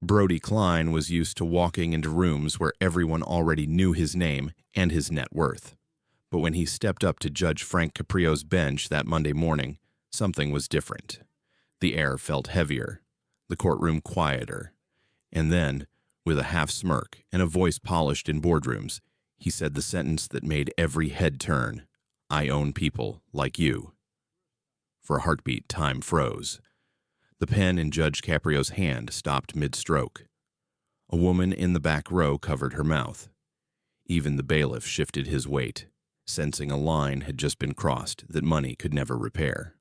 Brody Kline was used to walking into rooms where everyone already knew his name and his net worth. But when he stepped up to Judge Frank Caprio's bench that Monday morning, something was different. The air felt heavier, the courtroom quieter. And then, with a half smirk and a voice polished in boardrooms, he said the sentence that made every head turn: "I own people like you." For a heartbeat, time froze. The pen in Judge Caprio's hand stopped mid-stroke. A woman in the back row covered her mouth. Even the bailiff shifted his weight, sensing a line had just been crossed that money could never repair.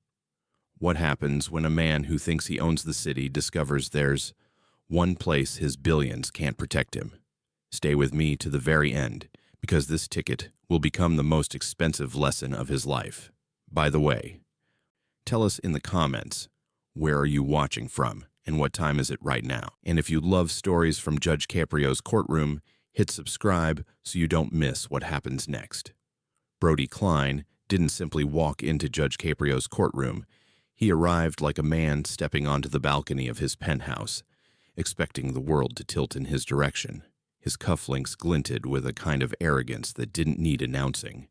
What happens when a man who thinks he owns the city discovers there's one place his billions can't protect him? Stay with me to the very end, because this ticket will become the most expensive lesson of his life. By the way, tell us in the comments, where are you watching from, and what time is it right now? And if you love stories from Judge Caprio's courtroom, hit subscribe so you don't miss what happens next. Brody Kline didn't simply walk into Judge Caprio's courtroom. He arrived like a man stepping onto the balcony of his penthouse, expecting the world to tilt in his direction. His cufflinks glinted with a kind of arrogance that didn't need announcing,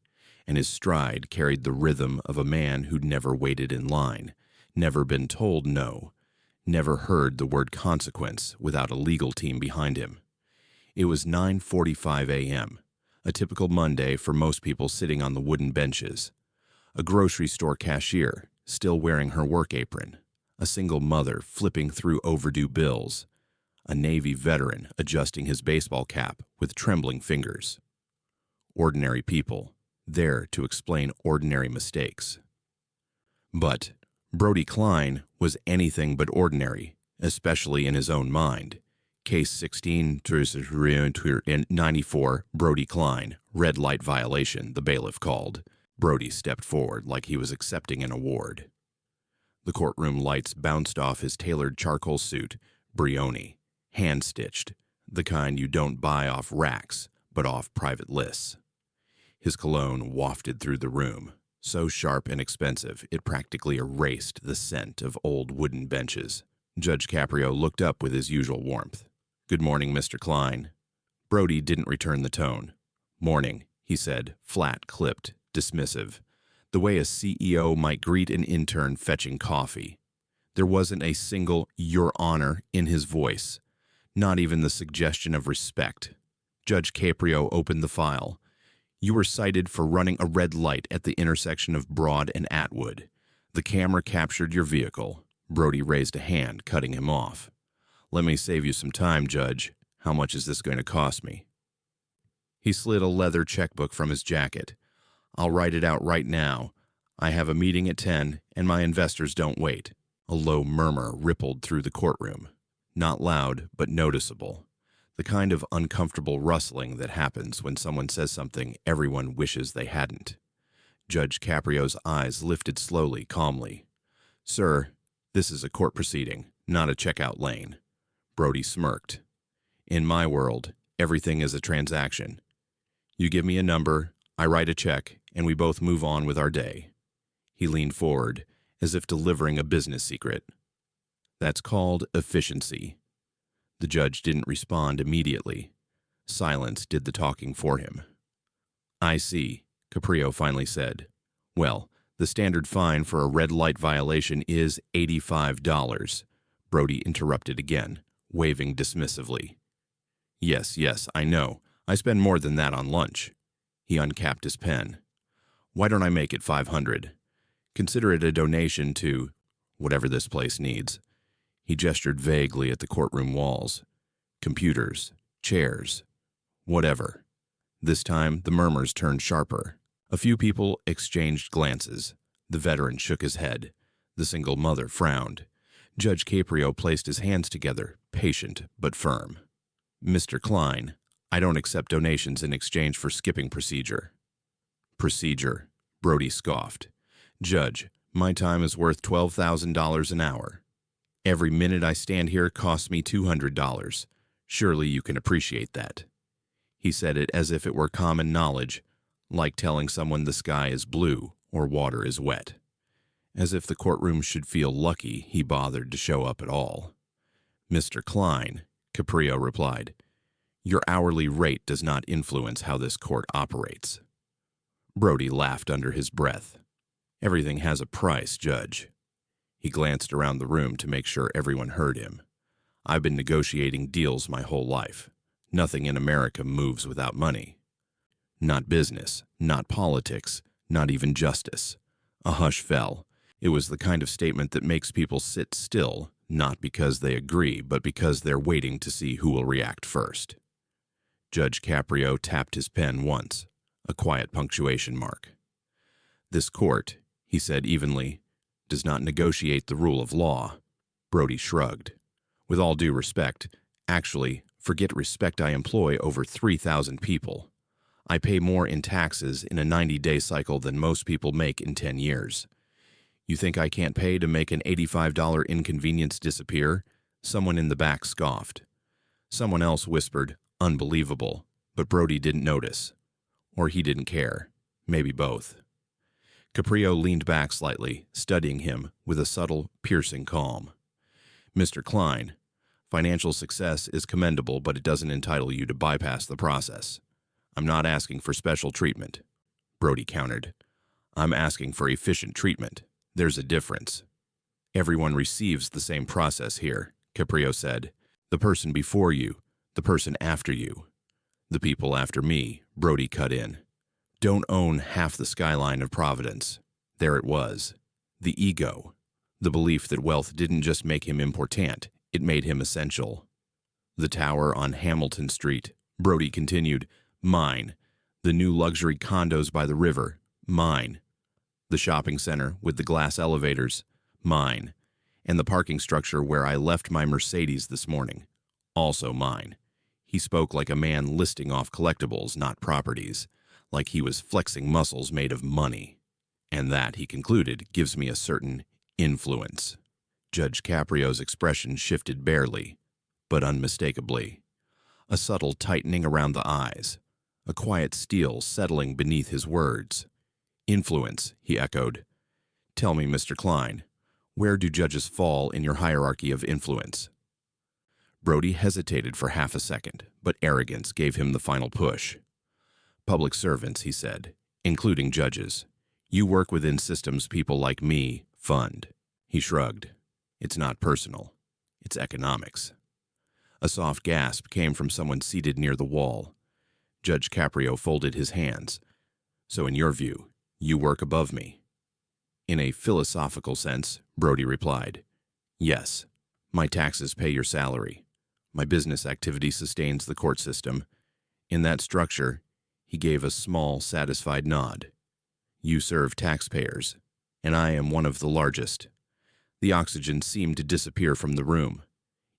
and his stride carried the rhythm of a man who'd never waited in line, never been told no, never heard the word consequence without a legal team behind him. It was 9:45 a.m., a typical Monday for most people sitting on the wooden benches. A grocery store cashier, still wearing her work apron. A single mother flipping through overdue bills. A Navy veteran adjusting his baseball cap with trembling fingers. Ordinary people, there to explain ordinary mistakes. But Brody Kline was anything but ordinary, especially in his own mind. Case 16-94, Brody Kline, red light violation, the bailiff called. Brody stepped forward like he was accepting an award. The courtroom lights bounced off his tailored charcoal suit, Brioni, hand-stitched, the kind you don't buy off racks, but off private lists. His cologne wafted through the room, so sharp and expensive it practically erased the scent of old wooden benches. Judge Caprio looked up with his usual warmth. "Good morning, Mr. Kline." Brody didn't return the tone. "Morning," he said, flat, clipped, dismissive, the way a CEO might greet an intern fetching coffee. There wasn't a single "Your Honor" in his voice, not even the suggestion of respect. Judge Caprio opened the file. "You were cited for running a red light at the intersection of Broad and Atwood. The camera captured your vehicle." Brody raised a hand, cutting him off. "Let me save you some time, Judge. How much is this going to cost me?" He slid a leather checkbook from his jacket. "I'll write it out right now. I have a meeting at 10, and my investors don't wait." A low murmur rippled through the courtroom. Not loud, but noticeable. The kind of uncomfortable rustling that happens when someone says something everyone wishes they hadn't. Judge Caprio's eyes lifted slowly, calmly. "Sir, this is a court proceeding, not a checkout lane." Brody smirked. "In my world, everything is a transaction. You give me a number, I write a check, and we both move on with our day." He leaned forward, as if delivering a business secret. "That's called efficiency." The judge didn't respond immediately. Silence did the talking for him. "I see," Caprio finally said. "Well, the standard fine for a red light violation is $85. Brody interrupted again, waving dismissively. Yes, I know. I spend more than that on lunch." He uncapped his pen. "Why don't I make it $500? Consider it a donation to whatever this place needs." He gestured vaguely at the courtroom walls. "Computers, chairs, whatever." This time, the murmurs turned sharper. A few people exchanged glances. The veteran shook his head. The single mother frowned. Judge Caprio placed his hands together, patient but firm. "Mr. Kline, I don't accept donations in exchange for skipping procedure." "Procedure," Brody scoffed. "Judge, my time is worth $12,000 an hour. Every minute I stand here costs me $200. Surely you can appreciate that." He said it as if it were common knowledge, like telling someone the sky is blue or water is wet. As if the courtroom should feel lucky he bothered to show up at all. "Mr. Kline," Caprio replied. Your hourly rate does not influence how this court operates. Brody laughed under his breath. Everything has a price, Judge. He glanced around the room to make sure everyone heard him. I've been negotiating deals my whole life. Nothing in America moves without money. Not business, not politics, not even justice. A hush fell. It was the kind of statement that makes people sit still, not because they agree, but because they're waiting to see who will react first. Judge Caprio tapped his pen once, a quiet punctuation mark. This court, he said evenly, does not negotiate the rule of law. Brody shrugged. With all due respect, actually, forget respect, I employ over 3,000 people. I pay more in taxes in a 90-day cycle than most people make in 10 years. You think I can't pay to make an $85 inconvenience disappear? Someone in the back scoffed. Someone else whispered, unbelievable, but Brody didn't notice. Or he didn't care. Maybe both. Caprio leaned back slightly, studying him with a subtle, piercing calm. Mr. Kline, financial success is commendable, but it doesn't entitle you to bypass the process. I'm not asking for special treatment. Brody countered. I'm asking for efficient treatment. There's a difference. Everyone receives the same process here, Caprio said. The person before you, the person after you. The people after me, Brody cut in. Don't own half the skyline of Providence. There it was. The ego. The belief that wealth didn't just make him important, it made him essential. The tower on Hamilton Street, Brody continued, mine. The new luxury condos by the river, mine. The shopping center with the glass elevators, mine. And the parking structure where I left my Mercedes this morning, also mine. He spoke like a man listing off collectibles, not properties, like he was flexing muscles made of money. And that, he concluded, gives me a certain influence. Judge Caprio's expression shifted barely, but unmistakably. A subtle tightening around the eyes, a quiet steel settling beneath his words. Influence, he echoed. Tell me, Mr. Kline, where do judges fall in your hierarchy of influence? Brody hesitated for half a second, but arrogance gave him the final push. Public servants, he said, including judges. You work within systems people like me fund. He shrugged. It's not personal. It's economics. A soft gasp came from someone seated near the wall. Judge Caprio folded his hands. So in your view, you work above me? In a philosophical sense, Brody replied. Yes. My taxes pay your salary. My business activity sustains the court system. In that structure, he gave a small, satisfied nod. You serve taxpayers, and I am one of the largest. The oxygen seemed to disappear from the room.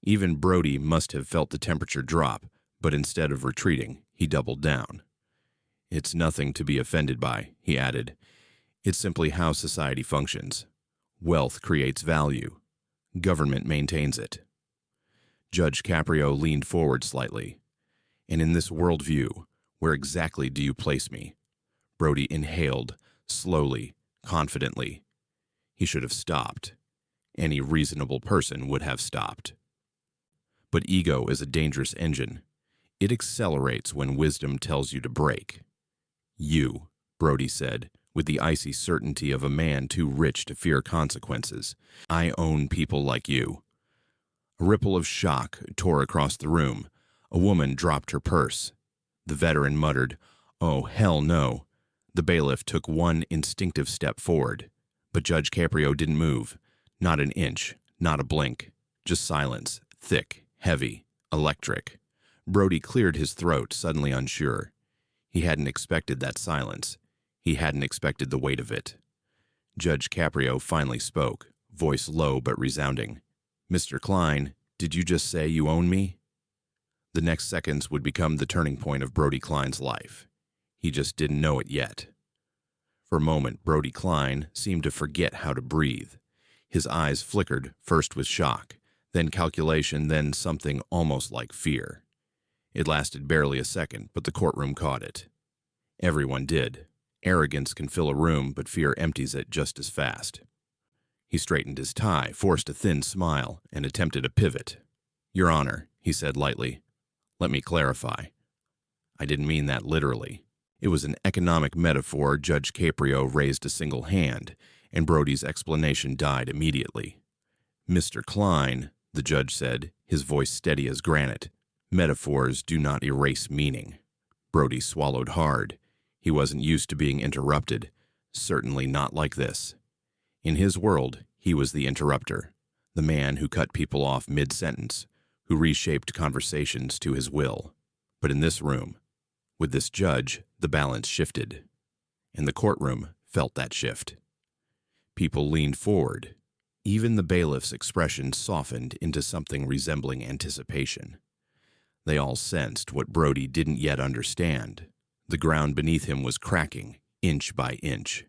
Even Brody must have felt the temperature drop, but instead of retreating, he doubled down. It's nothing to be offended by, he added. It's simply how society functions. Wealth creates value. Government maintains it. Judge Caprio leaned forward slightly. And in this worldview, where exactly do you place me? Brody inhaled, slowly, confidently. He should have stopped. Any reasonable person would have stopped. But ego is a dangerous engine. It accelerates when wisdom tells you to brake. You, Brody said, with the icy certainty of a man too rich to fear consequences. I own people like you. A ripple of shock tore across the room. A woman dropped her purse. The veteran muttered, "Oh, hell no." The bailiff took one instinctive step forward. But Judge Caprio didn't move. Not an inch, not a blink. Just silence, thick, heavy, electric. Brody cleared his throat, suddenly unsure. He hadn't expected that silence. He hadn't expected the weight of it. Judge Caprio finally spoke, voice low but resounding. Mr. Kline, did you just say you own me? The next seconds would become the turning point of Brody Kline's life. He just didn't know it yet. For a moment, Brody Kline seemed to forget how to breathe. His eyes flickered, first with shock, then calculation, then something almost like fear. It lasted barely a second, but the courtroom caught it. Everyone did. Arrogance can fill a room, but fear empties it just as fast. He straightened his tie, forced a thin smile, and attempted a pivot. Your Honor, he said lightly. Let me clarify. I didn't mean that literally. It was an economic metaphor. Judge Caprio raised a single hand, and Brody's explanation died immediately. Mr. Kline, the judge said, his voice steady as granite, metaphors do not erase meaning. Brody swallowed hard. He wasn't used to being interrupted, certainly not like this. In his world, he was the interrupter, the man who cut people off mid-sentence, who reshaped conversations to his will. But in this room, with this judge, the balance shifted, and the courtroom felt that shift. People leaned forward. Even the bailiff's expression softened into something resembling anticipation. They all sensed what Brody didn't yet understand. The ground beneath him was cracking, inch by inch.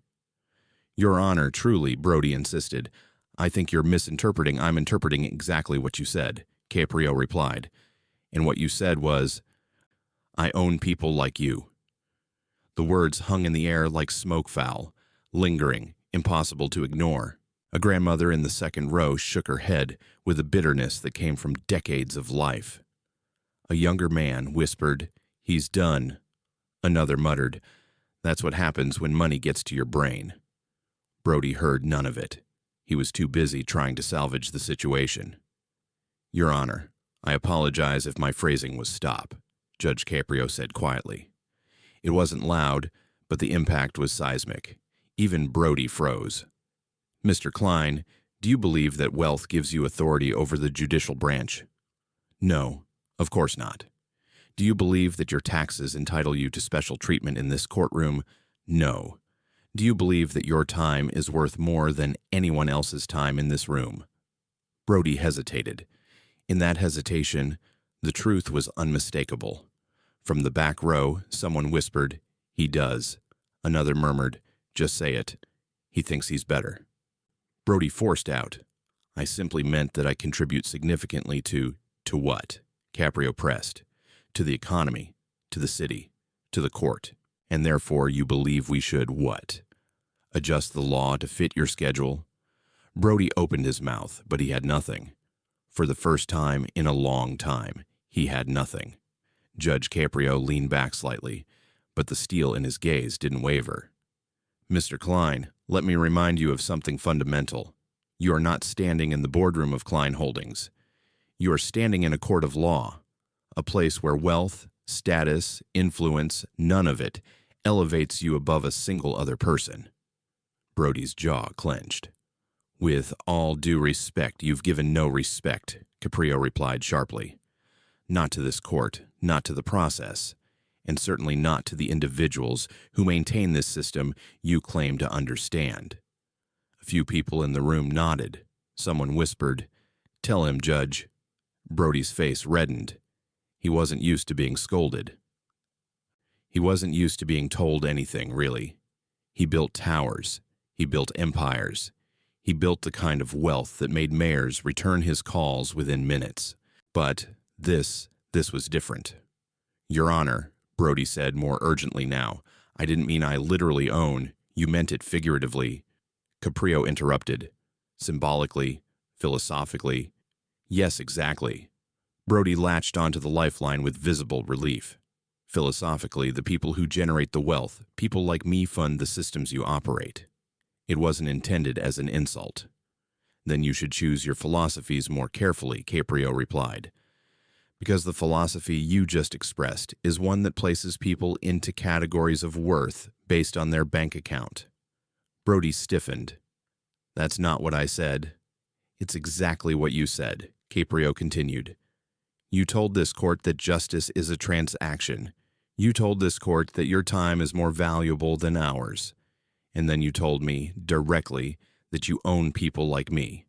Your Honor, truly, Brody insisted. I think you're misinterpreting. I'm interpreting exactly what you said, Caprio replied. And what you said was, I own people like you. The words hung in the air like smoke foul, lingering, impossible to ignore. A grandmother in the second row shook her head with a bitterness that came from decades of life. A younger man whispered, He's done. Another muttered, That's what happens when money gets to your brain. Brody heard none of it. He was too busy trying to salvage the situation. Your Honor, I apologize if my phrasing was stop, Judge Caprio said quietly. It wasn't loud, but the impact was seismic. Even Brody froze. Mr. Kline, do you believe that wealth gives you authority over the judicial branch? No, of course not. Do you believe that your taxes entitle you to special treatment in this courtroom? No. Do you believe that your time is worth more than anyone else's time in this room? Brody hesitated. In that hesitation, the truth was unmistakable. From the back row, someone whispered, He does. Another murmured, Just say it. He thinks he's better. Brody forced out, I simply meant that I contribute significantly to what? Caprio pressed. To the economy, to the city, to the court. And therefore you believe we should what? Adjust the law to fit your schedule? Brody opened his mouth, but he had nothing. For the first time in a long time, he had nothing. Judge Caprio leaned back slightly, but the steel in his gaze didn't waver. Mr. Kline, let me remind you of something fundamental. You are not standing in the boardroom of Kline Holdings. You are standing in a court of law, a place where wealth, status, influence, none of it, elevates you above a single other person. Brody's jaw clenched. With all due respect, you've given no respect, Caprio replied sharply. Not to this court, not to the process, and certainly not to the individuals who maintain this system you claim to understand. A few people in the room nodded. Someone whispered, Tell him, Judge. Brody's face reddened. He wasn't used to being scolded. He wasn't used to being told anything, really. He built towers. He built empires. He built the kind of wealth that made mayors return his calls within minutes. But this was different. Your Honor, Brody said more urgently now, I didn't mean I literally own. You meant it figuratively. Caprio interrupted. Symbolically, philosophically. Yes, exactly. Brody latched onto the lifeline with visible relief. Philosophically, the people who generate the wealth, people like me, fund the systems you operate. It wasn't intended as an insult. Then you should choose your philosophies more carefully, Caprio replied. Because the philosophy you just expressed is one that places people into categories of worth based on their bank account. Brody stiffened. That's not what I said. It's exactly what you said, Caprio continued. You told this court that justice is a transaction. You told this court that your time is more valuable than ours. And then you told me, directly, that you own people like me.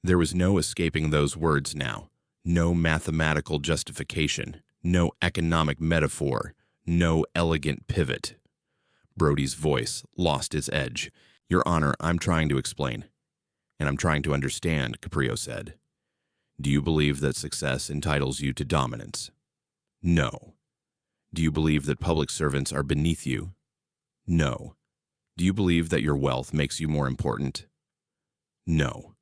There was no escaping those words now. No mathematical justification. No economic metaphor. No elegant pivot. Brody's voice lost its edge. Your Honor, I'm trying to explain. And I'm trying to understand, Caprio said. Do you believe that success entitles you to dominance? No. Do you believe that public servants are beneath you? No. Do you believe that your wealth makes you more important? No.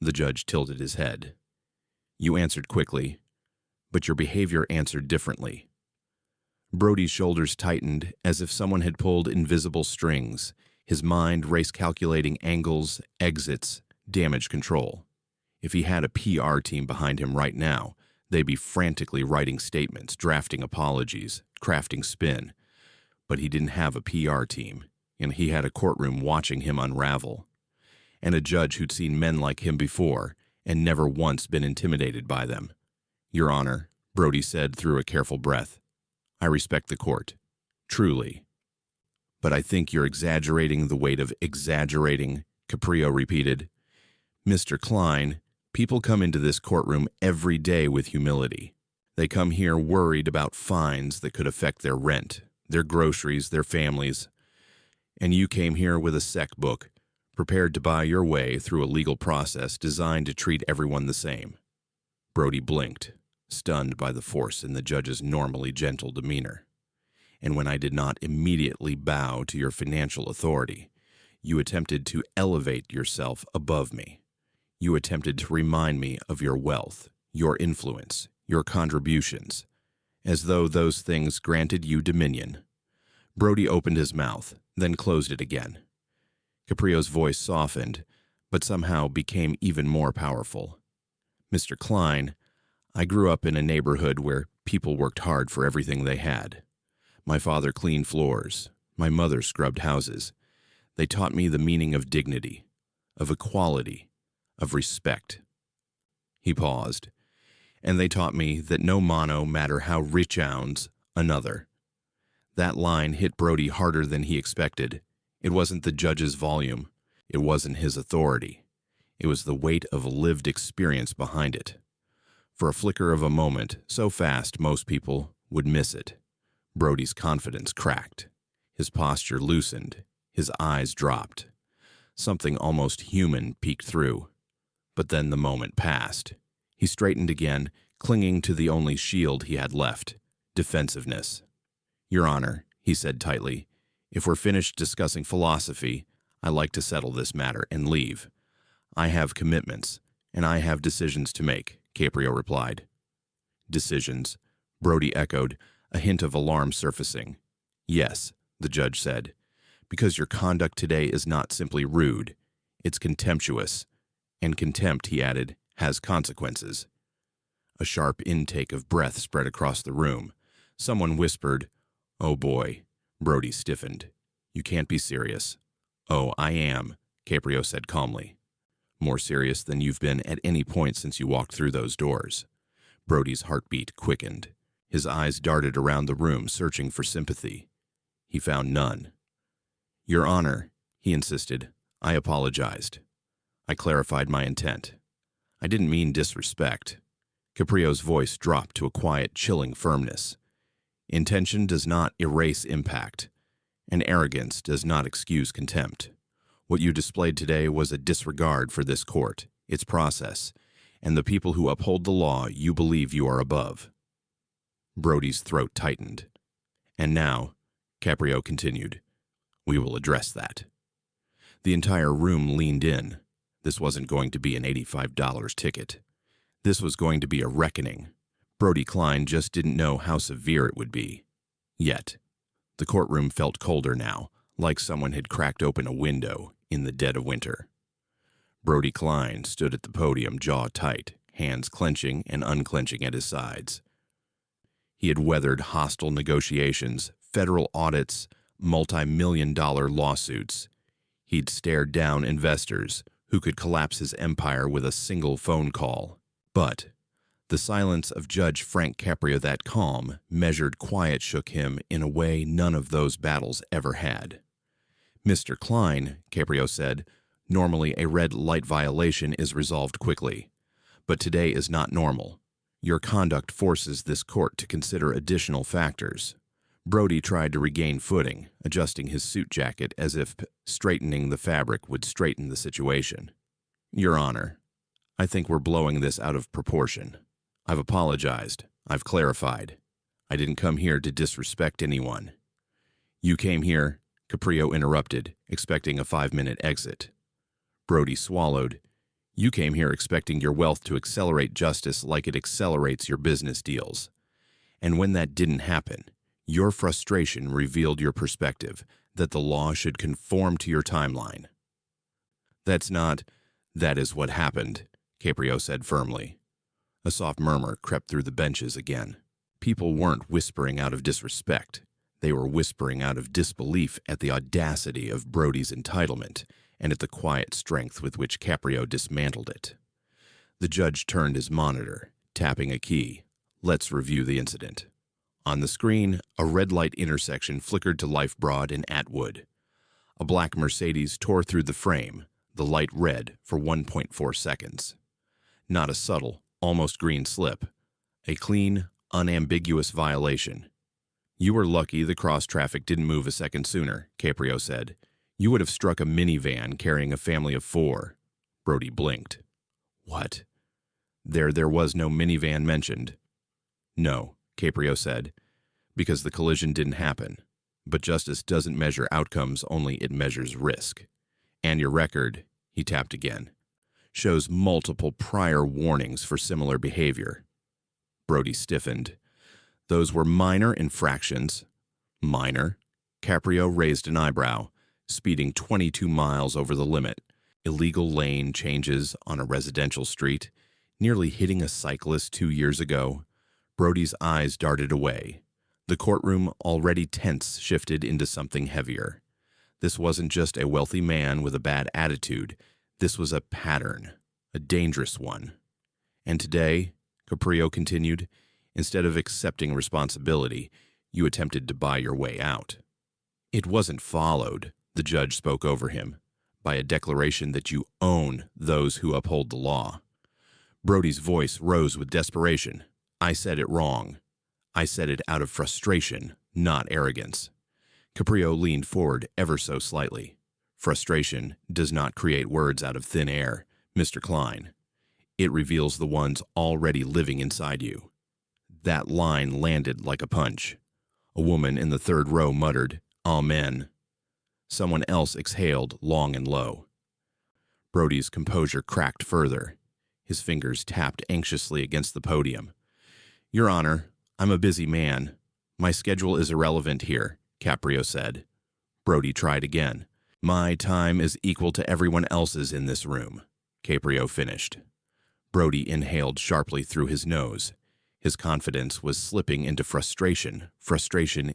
The judge tilted his head. You answered quickly. but your behavior answered differently. Brody's shoulders tightened as if someone had pulled invisible strings, his mind raced calculating angles, exits, damage control. If he had a PR team behind him right now, they'd be frantically writing statements, drafting apologies, crafting spin. But he didn't have a PR team, and he had a courtroom watching him unravel. And a judge who'd seen men like him before and never once been intimidated by them. "Your Honor," Brody said through a careful breath, "I respect the court. Truly. But I think you're exaggerating the weight of exaggerating," Caprio repeated. "Mr. Kline, people come into this courtroom every day with humility. They come here worried about fines that could affect their rent, their groceries, their families. And you came here with a SEC book, prepared to buy your way through a legal process designed to treat everyone the same." Brody blinked, stunned by the force in the judge's normally gentle demeanor. "And when I did not immediately bow to your financial authority, you attempted to elevate yourself above me. You attempted to remind me of your wealth, your influence, your contributions, as though those things granted you dominion." Brody opened his mouth, then closed it again. Caprio's voice softened, but somehow became even more powerful. "Mr. Kline, I grew up in a neighborhood where people worked hard for everything they had. My father cleaned floors. My mother scrubbed houses. They taught me the meaning of dignity, of equality, of respect." He paused. "And they taught me that no mano matter how rich owns another." That line hit Brody harder than he expected. It wasn't the judge's volume. It wasn't his authority. It was the weight of lived experience behind it. For a flicker of a moment, so fast most people would miss it, Brody's confidence cracked. His posture loosened. His eyes dropped. Something almost human peeked through. But then the moment passed. He straightened again, clinging to the only shield he had left, defensiveness. "Your Honor," he said tightly, "if we're finished discussing philosophy, I'd like to settle this matter and leave. I have commitments, and I have decisions to make," Caprio replied. "Decisions," Brody echoed, a hint of alarm surfacing. "Yes," the judge said, "because your conduct today is not simply rude, it's contemptuous. And contempt," he added, "has consequences." A sharp intake of breath spread across the room. Someone whispered, "Oh boy." Brody stiffened. "You can't be serious." "Oh, I am," Caprio said calmly. "More serious than you've been at any point since you walked through those doors." Brody's heartbeat quickened. His eyes darted around the room, searching for sympathy. He found none. "Your Honor," he insisted, "I apologized. I clarified my intent. I didn't mean disrespect." Caprio's voice dropped to a quiet, chilling firmness. "Intention does not erase impact, and arrogance does not excuse contempt. What you displayed today was a disregard for this court, its process, and the people who uphold the law you believe you are above." Brody's throat tightened. "And now," Caprio continued, "we will address that." The entire room leaned in. This wasn't going to be an $85 ticket. This was going to be a reckoning. Brody Kline just didn't know how severe it would be. Yet, the courtroom felt colder now, like someone had cracked open a window in the dead of winter. Brody Kline stood at the podium, jaw tight, hands clenching and unclenching at his sides. He had weathered hostile negotiations, federal audits, multi-million-dollar lawsuits. He'd stared down investors who could collapse his empire with a single phone call. But the silence of Judge Frank Caprio, that calm, measured quiet, shook him in a way none of those battles ever had. "Mr. Kline," Caprio said, "normally a red light violation is resolved quickly. But today is not normal. Your conduct forces this court to consider additional factors." Brody tried to regain footing, adjusting his suit jacket as if straightening the fabric would straighten the situation. "Your Honor, I think we're blowing this out of proportion. I've apologized. I've clarified. I didn't come here to disrespect anyone." "You came here," Caprio interrupted, expecting a 5-minute exit. Brody swallowed. You came here expecting your wealth to accelerate justice like it accelerates your business deals. And when that didn't happen, your frustration revealed your perspective, that the law should conform to your timeline. That is what happened, Caprio said firmly. A soft murmur crept through the benches again. People weren't whispering out of disrespect. They were whispering out of disbelief at the audacity of Brody's entitlement and at the quiet strength with which Caprio dismantled it. The judge turned his monitor, tapping a key. Let's review the incident. On the screen, a red light intersection flickered to life Broad and Atwood. A black Mercedes tore through the frame, the light red for 1.4 seconds. Not a subtle, almost green slip. A clean, unambiguous violation. You were lucky the cross-traffic didn't move a second sooner, Caprio said. You would have struck a minivan carrying a family of 4. Brody blinked. What? There was no minivan mentioned. No, Caprio said, because the collision didn't happen. But justice doesn't measure outcomes, only it measures risk. And your record, he tapped again, shows multiple prior warnings for similar behavior. Brody stiffened. Those were minor infractions. Minor? Caprio raised an eyebrow, speeding 22 miles over the limit, illegal lane changes on a residential street, nearly hitting a cyclist 2 years ago. Brody's eyes darted away. The courtroom, already tense, shifted into something heavier. This wasn't just a wealthy man with a bad attitude. This was a pattern, a dangerous one. And today, Caprio continued, instead of accepting responsibility, you attempted to buy your way out. It wasn't followed, the judge spoke over him, by a declaration that you own those who uphold the law. Brody's voice rose with desperation. I said it wrong. I said it out of frustration, not arrogance. Caprio leaned forward ever so slightly. Frustration does not create words out of thin air, Mr. Kline. It reveals the ones already living inside you. That line landed like a punch. A woman in the third row muttered, Amen. Someone else exhaled long and low. Brody's composure cracked further. His fingers tapped anxiously against the podium. Your Honor, I'm a busy man. My schedule is irrelevant here, Caprio said. Brody tried again. My time is equal to everyone else's in this room, Caprio finished. Brody inhaled sharply through his nose. His confidence was slipping into frustration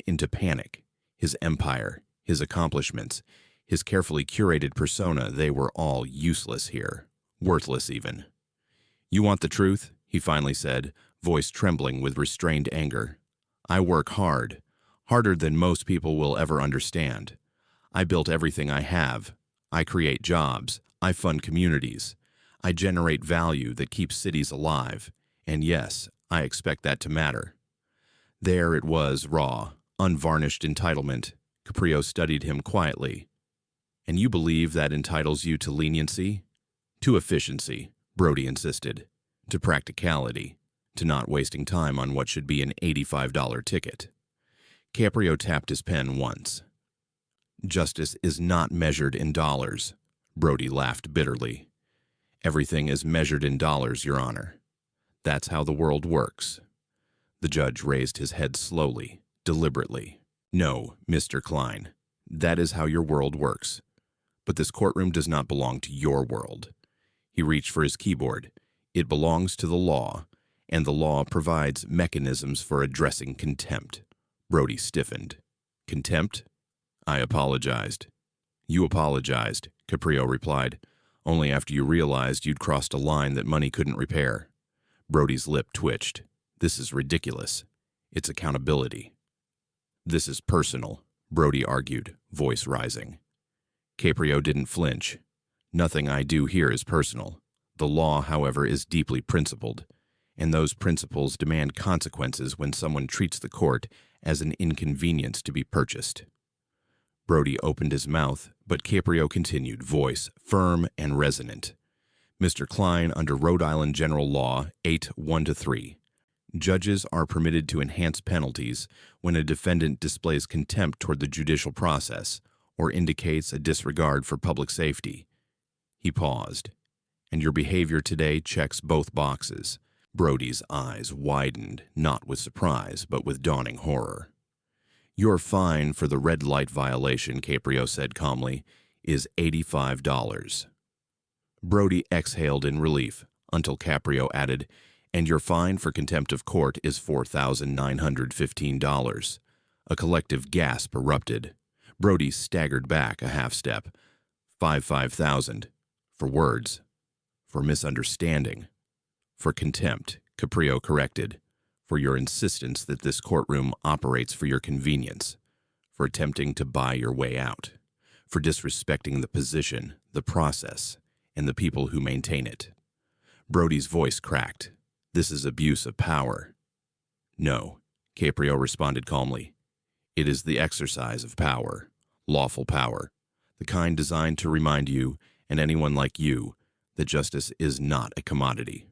into panic. His empire, his accomplishments, his carefully curated persona, they were all useless here, worthless even. You want the truth? He finally said, voice trembling with restrained anger. I work hard, harder than most people will ever understand. I built everything I have. I create jobs. I fund communities. I generate value that keeps cities alive. And yes, I expect that to matter. There it was, raw, unvarnished entitlement. Caprio studied him quietly. And you believe that entitles you to leniency? To efficiency, Brody insisted. To practicality. To not wasting time on what should be an $85 ticket. Caprio tapped his pen once. Justice is not measured in dollars. Brody laughed bitterly. Everything is measured in dollars, Your Honor. That's how the world works. The judge raised his head slowly, deliberately. No, Mr. Kline, that is how your world works. But this courtroom does not belong to your world. He reached for his keyboard. It belongs to the law, and the law provides mechanisms for addressing contempt. Brody stiffened. Contempt? I apologized. You apologized, Caprio replied, only after you realized you'd crossed a line that money couldn't repair. Brody's lip twitched. This is ridiculous. It's accountability. This is personal, Brody argued, voice rising. Caprio didn't flinch. Nothing I do here is personal. The law, however, is deeply principled, and those principles demand consequences when someone treats the court as an inconvenience to be purchased. Brody opened his mouth, but Caprio continued, voice firm and resonant. Mr. Kline, under Rhode Island General Law 8-1-3, judges are permitted to enhance penalties when a defendant displays contempt toward the judicial process or indicates a disregard for public safety. He paused, and your behavior today checks both boxes. Brody's eyes widened, not with surprise, but with dawning horror. Your fine for the red light violation, Caprio said calmly, is $85. Brody exhaled in relief, until Caprio added, and your fine for contempt of court is $4,915. A collective gasp erupted. Brody staggered back a half step. $5,000. For words. For misunderstanding. For contempt, Caprio corrected. For your insistence that this courtroom operates for your convenience. For attempting to buy your way out. For disrespecting the position, the process, and the people who maintain it. Brody's voice cracked. This is abuse of power. No, Caprio responded calmly. It is the exercise of power, lawful power, the kind designed to remind you, and anyone like you, that justice is not a commodity.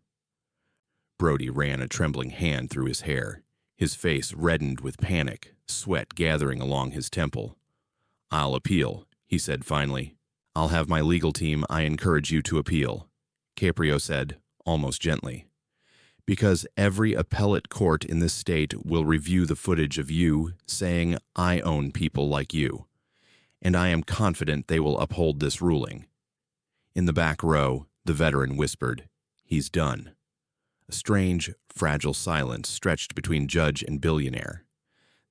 Brody ran a trembling hand through his hair. His face reddened with panic, sweat gathering along his temple. I'll appeal, he said finally. I'll have my legal team. I encourage you to appeal, Caprio said, almost gently. Because every appellate court in this state will review the footage of you saying, I own people like you. And I am confident they will uphold this ruling. In the back row, the veteran whispered, he's done. A strange, fragile silence stretched between Judge and Billionaire.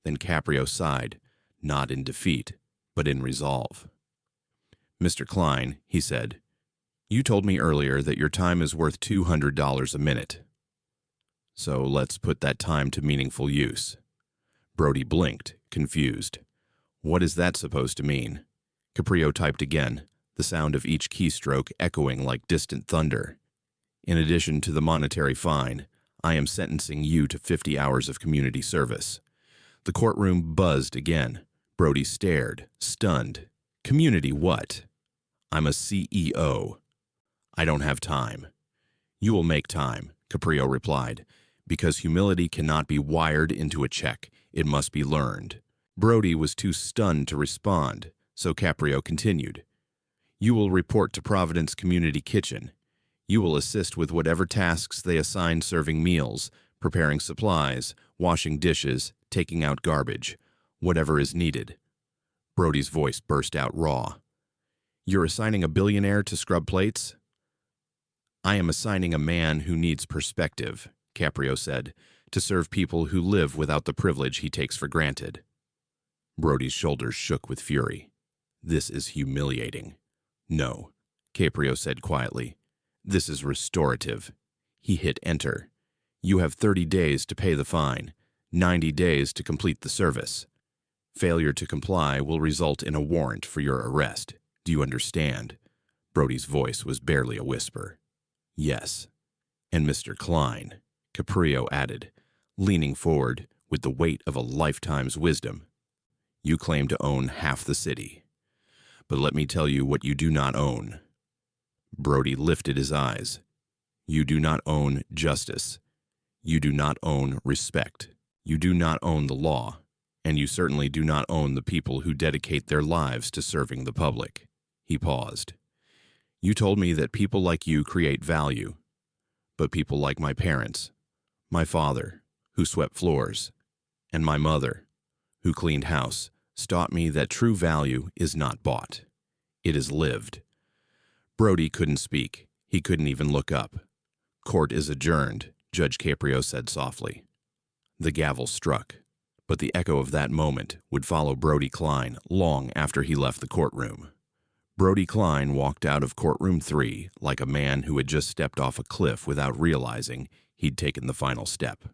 Then Caprio sighed, not in defeat, but in resolve. Mr. Kline, he said, you told me earlier that your time is worth $200 a minute. So let's put that time to meaningful use. Brody blinked, confused. What is that supposed to mean? Caprio typed again, the sound of each keystroke echoing like distant thunder. In addition to the monetary fine, I am sentencing you to 50 hours of community service. The courtroom buzzed again. Brody stared, stunned. Community what? I'm a CEO. I don't have time. You will make time, Caprio replied, because humility cannot be wired into a check. It must be learned. Brody was too stunned to respond, so Caprio continued. You will report to Providence Community Kitchen. You will assist with whatever tasks they assign, serving meals, preparing supplies, washing dishes, taking out garbage, whatever is needed. Brody's voice burst out raw. You're assigning a billionaire to scrub plates? I am assigning a man who needs perspective, Caprio said, to serve people who live without the privilege he takes for granted. Brody's shoulders shook with fury. This is humiliating. No, Caprio said quietly. This is restorative. He hit enter. You have 30 days to pay the fine, 90 days to complete the service. Failure to comply will result in a warrant for your arrest. Do you understand? Brody's voice was barely a whisper. Yes. And Mr. Kline, Caprio added, leaning forward with the weight of a lifetime's wisdom. You claim to own half the city. But let me tell you what you do not own. Brody lifted his eyes. You do not own justice. You do not own respect. You do not own the law. And you certainly do not own the people who dedicate their lives to serving the public. He paused. You told me that people like you create value. But people like my parents, my father, who swept floors, and my mother, who cleaned house, taught me that true value is not bought. It is lived. Brody couldn't speak. He couldn't even look up. Court is adjourned, Judge Caprio said softly. The gavel struck, but the echo of that moment would follow Brody Kline long after he left the courtroom. Brody Kline walked out of courtroom 3 like a man who had just stepped off a cliff without realizing he'd taken the final step.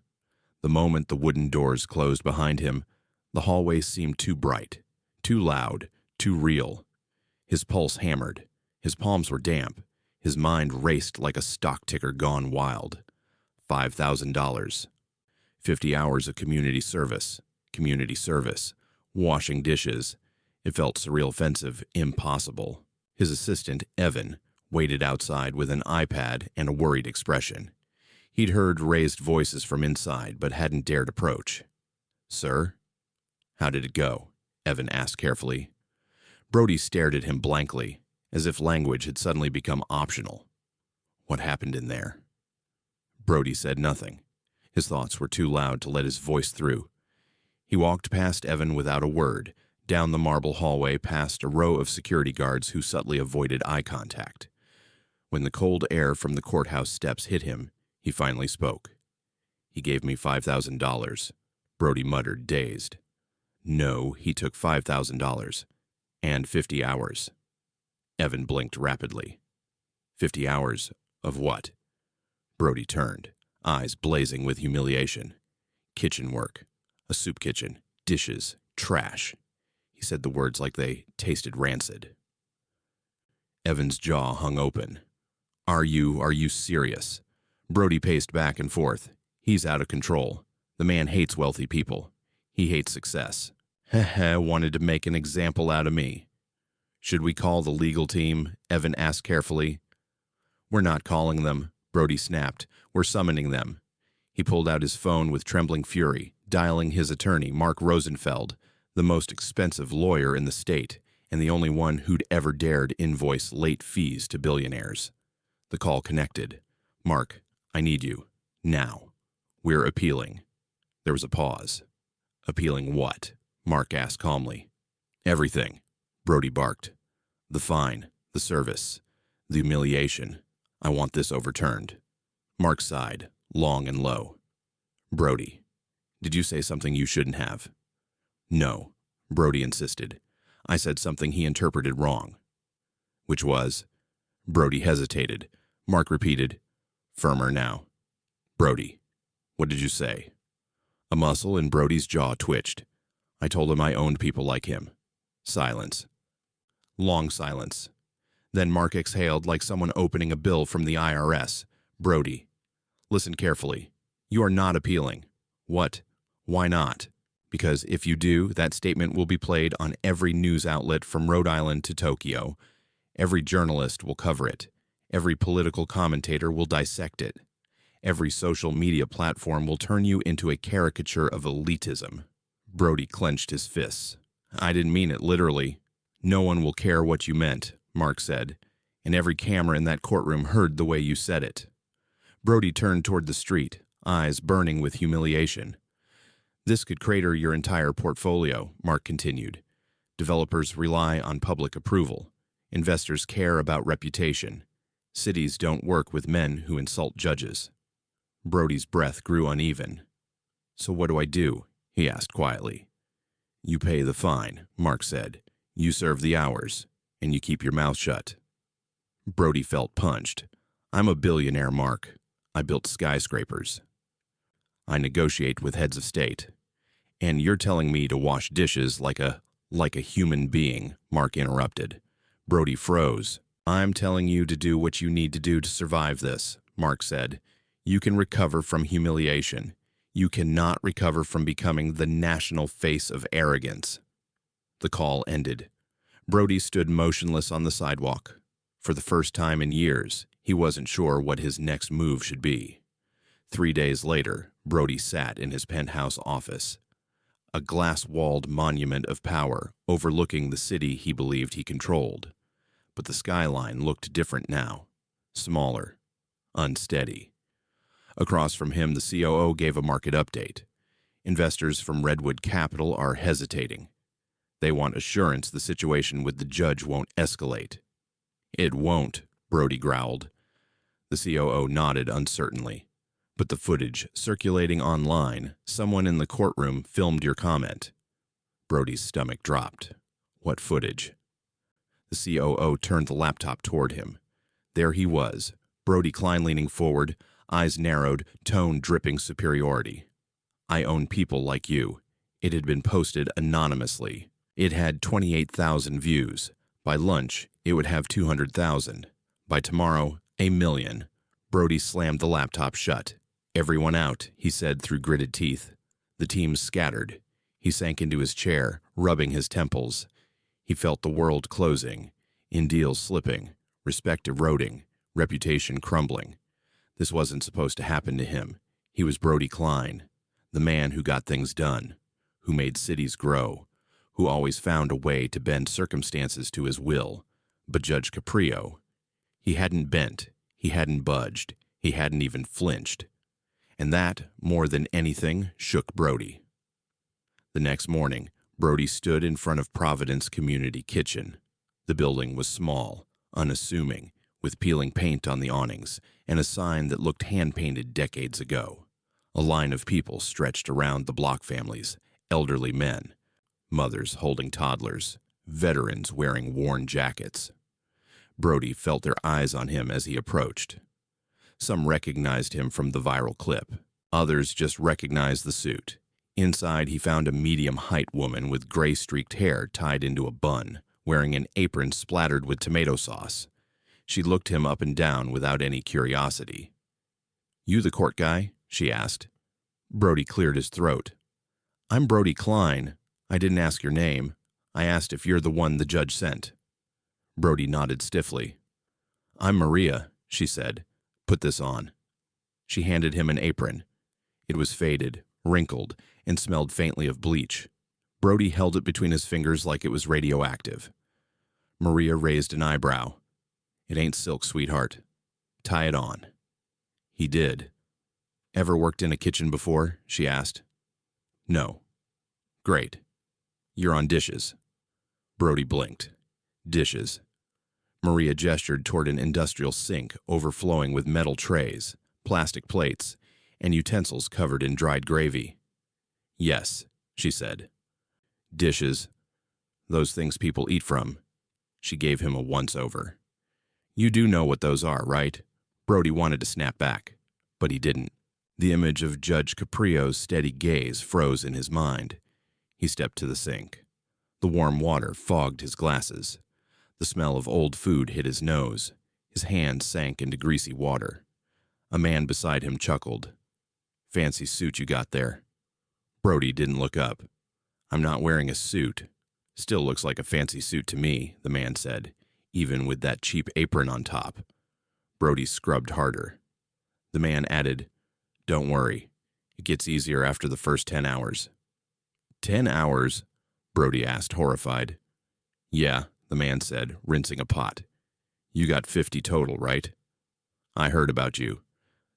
The moment the wooden doors closed behind him, the hallway seemed too bright, too loud, too real. His pulse hammered. His palms were damp. His mind raced like a stock ticker gone wild. $5,000. 50 hours of community service, washing dishes. It felt surreal, offensive, impossible. His assistant, Evan, waited outside with an iPad and a worried expression. He'd heard raised voices from inside, but hadn't dared approach. Sir? How did it go? Evan asked carefully. Brody stared at him blankly, as if language had suddenly become optional. What happened in there? Brody said nothing. His thoughts were too loud to let his voice through. He walked past Evan without a word, down the marble hallway past a row of security guards who subtly avoided eye contact. When the cold air from the courthouse steps hit him, he finally spoke. He gave me $5,000. Brody muttered, dazed. No, he took $5,000. And 50 hours. Evan blinked rapidly. 50 hours of what? Brody turned, eyes blazing with humiliation. Kitchen work. A soup kitchen. Dishes. Trash. He said the words like they tasted rancid. Evan's jaw hung open. Are you serious? Brody paced back and forth. He's out of control. The man hates wealthy people. He hates success. Wanted to make an example out of me. Should we call the legal team? Evan asked carefully. We're not calling them, Brody snapped. We're summoning them. He pulled out his phone with trembling fury, dialing his attorney, Mark Rosenfeld, the most expensive lawyer in the state, and the only one who'd ever dared invoice late fees to billionaires. The call connected. Mark, I need you. Now. We're appealing. There was a pause. Appealing what? Mark asked calmly. Everything, Brody barked. The fine, the service, the humiliation. I want this overturned. Mark sighed, long and low. Brody, did you say something you shouldn't have? No, Brody insisted. I said something he interpreted wrong. Which was? Brody hesitated. Mark repeated, firmer now. Brody, what did you say? A muscle in Brody's jaw twitched. I told him I owned people like him. Silence. Long silence. Then Mark exhaled like someone opening a bill from the IRS. Brody, listen carefully. You are not appealing. What? Why not? Because if you do, that statement will be played on every news outlet from Rhode Island to Tokyo. Every journalist will cover it. Every political commentator will dissect it. Every social media platform will turn you into a caricature of elitism. Brody clenched his fists. I didn't mean it literally. No one will care what you meant, Mark said, and every camera in that courtroom heard the way you said it. Brody turned toward the street, eyes burning with humiliation. This could crater your entire portfolio, Mark continued. Developers rely on public approval. Investors care about reputation. Cities don't work with men who insult judges. Brody's breath grew uneven. So what do I do? He asked quietly. You pay the fine, Mark said. You serve the hours, and you keep your mouth shut. Brody felt punched. I'm a billionaire, Mark. I built skyscrapers. I negotiate with heads of state. And you're telling me to wash dishes like a human being, Mark interrupted. Brody froze. I'm telling you to do what you need to do to survive this, Mark said. You can recover from humiliation. You cannot recover from becoming the national face of arrogance. The call ended. Brody stood motionless on the sidewalk. For the first time in years, he wasn't sure what his next move should be. 3 days later, Brody sat in his penthouse office, a glass-walled monument of power overlooking the city he believed he controlled. But the skyline looked different now, smaller, unsteady. Across from him, the COO gave a market update. Investors from Redwood Capital are hesitating. They want assurance the situation with the judge won't escalate. It won't, Brody growled. The COO nodded uncertainly. But the footage circulating online, someone in the courtroom filmed your comment. Brody's stomach dropped. What footage? The COO turned the laptop toward him. There he was, Brody Kline leaning forward, eyes narrowed, tone dripping superiority. I own people like you. It had been posted anonymously. It had 28,000 views. By lunch, it would have 200,000. By tomorrow, 1 million. Brody slammed the laptop shut. Everyone out, he said through gritted teeth. The team scattered. He sank into his chair, rubbing his temples. He felt the world closing, in deals slipping, respect eroding, reputation crumbling. This wasn't supposed to happen to him. He was Brody Kline, the man who got things done, who made cities grow, who always found a way to bend circumstances to his will. But Judge Caprio, he hadn't bent, He hadn't budged. He hadn't even flinched. And that, more than anything, shook Brody. The next morning, Brody stood in front of Providence Community Kitchen. The building was small, unassuming, with peeling paint on the awnings and a sign that looked hand-painted decades ago. A line of people stretched around the block families, elderly men, mothers holding toddlers, veterans wearing worn jackets. Brody felt their eyes on him as he approached. Some recognized him from the viral clip. Others just recognized the suit. Inside, he found a medium-height woman with gray-streaked hair tied into a bun, wearing an apron splattered with tomato sauce. She looked him up and down without any curiosity. "You the court guy?" she asked. Brody cleared his throat. "I'm Brody Kline. I didn't ask your name. I asked if you're the one the judge sent." Brody nodded stiffly. "I'm Maria," she said. "Put this on." She handed him an apron. It was faded, wrinkled, and smelled faintly of bleach. Brody held it between his fingers like it was radioactive. Maria raised an eyebrow. "It ain't silk, sweetheart. Tie it on." He did. "Ever worked in a kitchen before?" she asked. "No." "Great. You're on dishes." Brody blinked. Dishes. Maria gestured toward an industrial sink overflowing with metal trays, plastic plates, and utensils covered in dried gravy. "Yes," she said. "Dishes. Those things people eat from." She gave him a once-over. "You do know what those are, right?" Brody wanted to snap back, but he didn't. The image of Judge Caprio's steady gaze froze in his mind. He stepped to the sink. The warm water fogged his glasses. The smell of old food hit his nose. His hand sank into greasy water. A man beside him chuckled. "Fancy suit you got there." Brody didn't look up. "I'm not wearing a suit. Still looks like a fancy suit to me," the man said, "even with that cheap apron on top." Brody scrubbed harder. The man added, "Don't worry. It gets easier after the first 10 hours. 10 hours? Brody asked, horrified. "Yeah," the man said, rinsing a pot. "You got 50 total, right? I heard about you.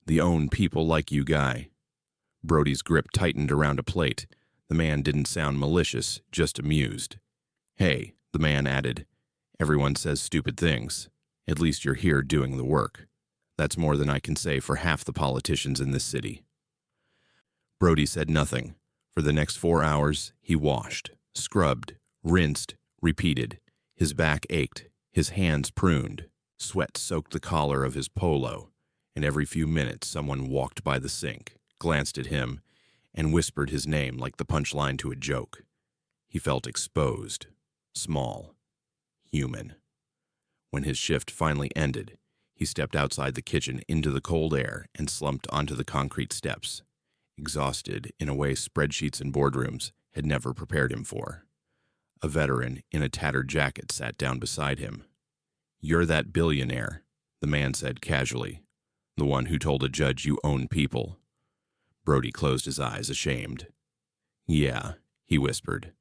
The own people like you guy." Brody's grip tightened around a plate. The man didn't sound malicious, just amused. "Hey," the man added, "everyone says stupid things. At least you're here doing the work. That's more than I can say for half the politicians in this city." Brody said nothing. For the next 4 hours, he washed, scrubbed, rinsed, repeated. His back ached, his hands pruned. Sweat soaked the collar of his polo, and every few minutes someone walked by the sink, glanced at him, and whispered his name like the punchline to a joke. He felt exposed, small, human. When his shift finally ended, he stepped outside the kitchen into the cold air and slumped onto the concrete steps, exhausted in a way spreadsheets and boardrooms had never prepared him for. A veteran in a tattered jacket sat down beside him. "You're that billionaire," the man said casually. "The one who told a judge you own people." Brody closed his eyes, ashamed. "Yeah," he whispered.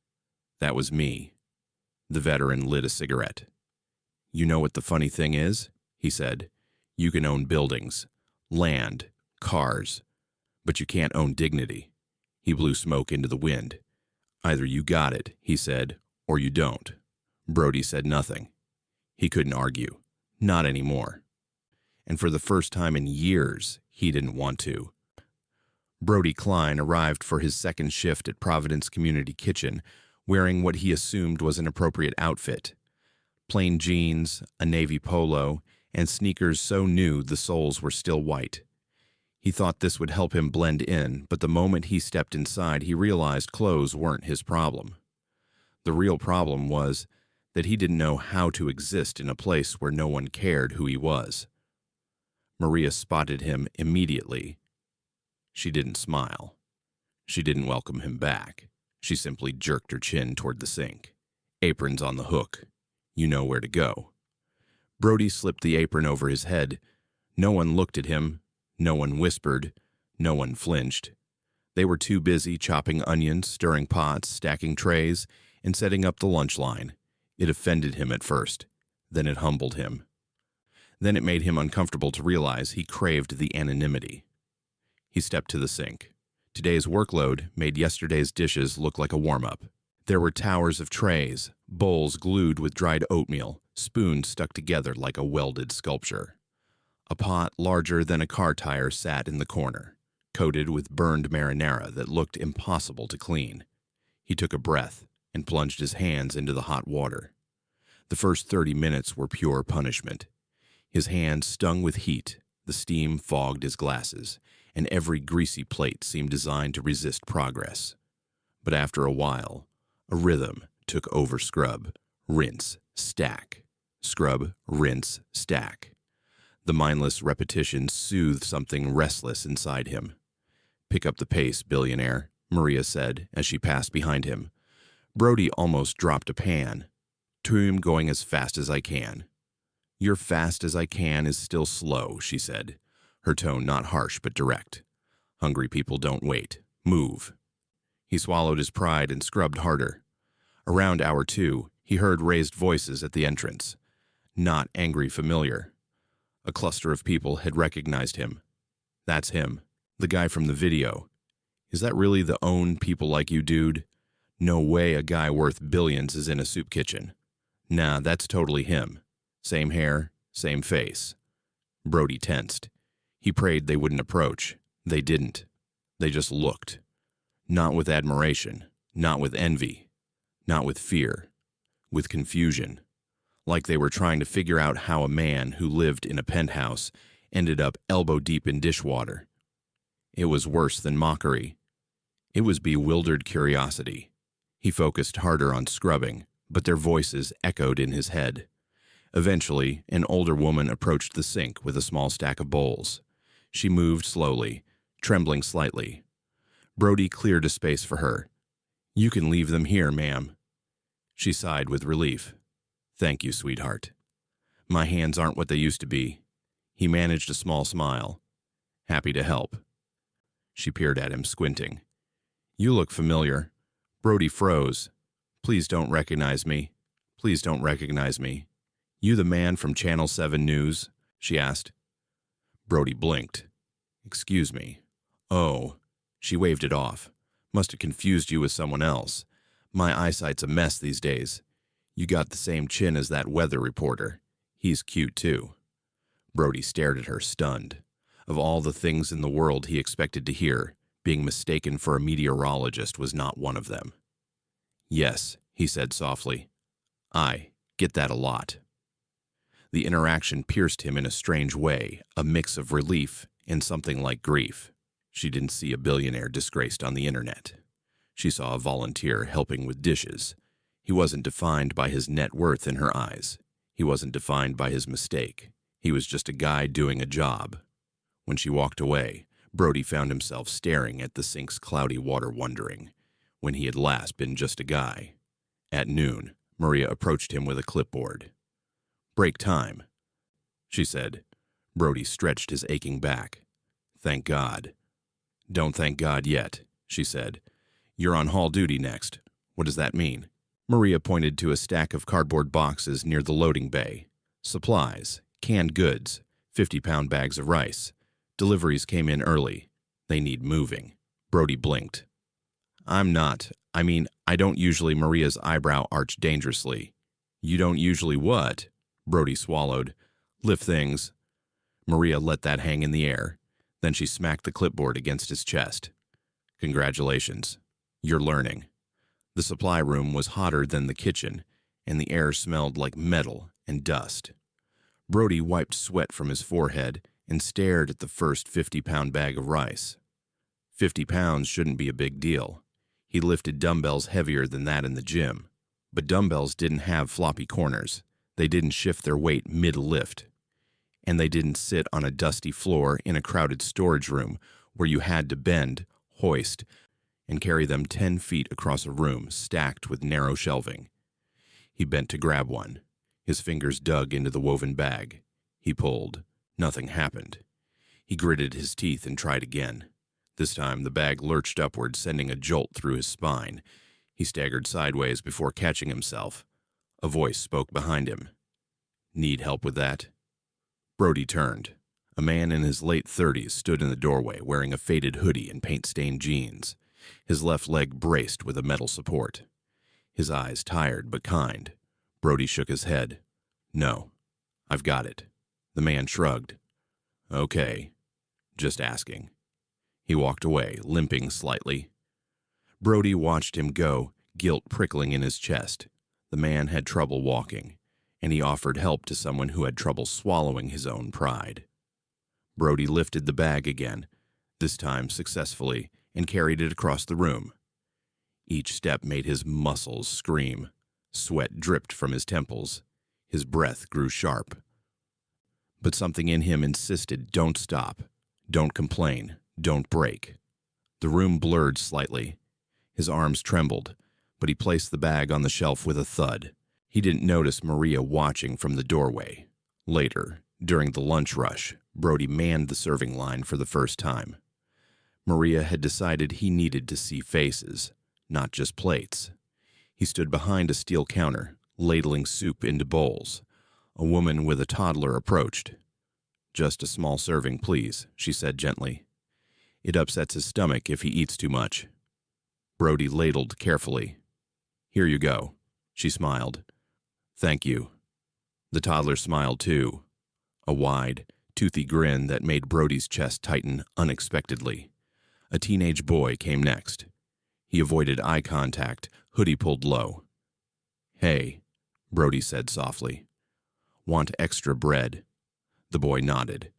"That was me." The veteran lit a cigarette. "You know what the funny thing is?" he said. "You can own buildings, land, cars, but you can't own dignity." He blew smoke into the wind. "Either you got it," he said, "or you don't." Brody said nothing. He couldn't argue. Not anymore. And for the first time in years, he didn't want to. Brody Kline arrived for his second shift at Providence Community Kitchen, wearing what he assumed was an appropriate outfit. Plain jeans, a navy polo, and sneakers so new the soles were still white. He thought this would help him blend in, but the moment he stepped inside, he realized clothes weren't his problem. The real problem was that he didn't know how to exist in a place where no one cared who he was. Maria spotted him immediately. She didn't smile. She didn't welcome him back. She simply jerked her chin toward the sink. "Apron's on the hook. You know where to go." Brody slipped the apron over his head. No one looked at him. No one whispered. No one flinched. They were too busy chopping onions, stirring pots, stacking trays, and setting up the lunch line. It offended him at first. Then it humbled him. Then it made him uncomfortable to realize he craved the anonymity. He stepped to the sink. Today's workload made yesterday's dishes look like a warm-up. There were towers of trays, bowls glued with dried oatmeal, spoons stuck together like a welded sculpture. A pot larger than a car tire sat in the corner, coated with burned marinara that looked impossible to clean. He took a breath and plunged his hands into the hot water. The first 30 minutes were pure punishment. His hands stung with heat, the steam fogged his glasses, and every greasy plate seemed designed to resist progress. But after a while, a rhythm took over scrub, rinse, stack, scrub, rinse, stack. The mindless repetition soothed something restless inside him. "Pick up the pace, billionaire," Maria said as she passed behind him. Brody almost dropped a pan. "To him going as fast as I can." "Your fast as I can is still slow," she said, her tone not harsh but direct. "Hungry people don't wait. Move." He swallowed his pride and scrubbed harder. Around hour 2, he heard raised voices at the entrance. Not angry familiar. A cluster of people had recognized him. "That's him. The guy from the video. Is that really the own people like you dude? No way a guy worth billions is in a soup kitchen. Nah, that's totally him. Same hair, same face." Brody tensed. He prayed they wouldn't approach. They didn't. They just looked. Not with admiration, not with envy, not with fear, with confusion. Like they were trying to figure out how a man who lived in a penthouse ended up elbow-deep in dishwater. It was worse than mockery. It was bewildered curiosity. He focused harder on scrubbing, but their voices echoed in his head. Eventually, an older woman approached the sink with a small stack of bowls. She moved slowly, trembling slightly. Brody cleared a space for her. "You can leave them here, ma'am." She sighed with relief. "Thank you, sweetheart. My hands aren't what they used to be." He managed a small smile. "Happy to help." She peered at him, squinting. "You look familiar." Brody froze. "Please don't recognize me. Please don't recognize me. You the man from Channel 7 News?" she asked. Brody blinked. "Excuse me." "Oh." She waved it off. "Must have confused you with someone else. My eyesight's a mess these days. You got the same chin as that weather reporter. He's cute, too." Brody stared at her, stunned. Of all the things in the world he expected to hear, being mistaken for a meteorologist was not one of them. "Yes," he said softly. "I get that a lot." The interaction pierced him in a strange way, a mix of relief and something like grief. She didn't see a billionaire disgraced on the internet. She saw a volunteer helping with dishes. He wasn't defined by his net worth in her eyes. He wasn't defined by his mistake. He was just a guy doing a job. When she walked away, Brody found himself staring at the sink's cloudy water, wondering when he had last been just a guy. At noon, Maria approached him with a clipboard. "Break time," she said. Brody stretched his aching back. "Thank God." "Don't thank God yet," she said. "You're on hall duty next. What does that mean?" Maria pointed to a stack of cardboard boxes near the loading bay. "Supplies, canned goods, 50-pound bags of rice. Deliveries came in early. They need moving." Brody blinked. I don't usually." Maria's eyebrow arched dangerously. "You don't usually what?" Brody swallowed. "Lift things." Maria let that hang in the air. Then she smacked the clipboard against his chest. "Congratulations. You're learning." The supply room was hotter than the kitchen, and the air smelled like metal and dust. Brody wiped sweat from his forehead and stared at the first 50-pound bag of rice. 50 pounds shouldn't be a big deal. He lifted dumbbells heavier than that in the gym. But dumbbells didn't have floppy corners. They didn't shift their weight mid-lift. And they didn't sit on a dusty floor in a crowded storage room where you had to bend, hoist, and carry them 10 feet across a room stacked with narrow shelving. He bent to grab one. His fingers dug into the woven bag. He pulled. Nothing happened. He gritted his teeth and tried again. This time the bag lurched upward, sending a jolt through his spine. He staggered sideways before catching himself. A voice spoke behind him. "Need help with that?" Brody turned. A man in his late 30s stood in the doorway wearing a faded hoodie and paint-stained jeans, his left leg braced with a metal support. His eyes tired but kind. Brody shook his head. "No, I've got it." The man shrugged. "Okay, just asking." He walked away, limping slightly. Brody watched him go, guilt prickling in his chest. The man had trouble walking, and he offered help to someone who had trouble swallowing his own pride. Brody lifted the bag again, this time successfully, and carried it across the room. Each step made his muscles scream. Sweat dripped from his temples. His breath grew sharp. But something in him insisted, "Don't stop. Don't complain. Don't break." The room blurred slightly. His arms trembled, but he placed the bag on the shelf with a thud. He didn't notice Maria watching from the doorway. Later, during the lunch rush, Brody manned the serving line for the first time. Maria had decided he needed to see faces, not just plates. He stood behind a steel counter, ladling soup into bowls. A woman with a toddler approached. "Just a small serving, please," she said gently. "It upsets his stomach if he eats too much." Brody ladled carefully. "Here you go," she smiled. "Thank you." The toddler smiled too, a wide, toothy grin that made Brody's chest tighten unexpectedly. A teenage boy came next. He avoided eye contact, hoodie pulled low. "Hey," Brody said softly. "Want extra bread?" The boy nodded.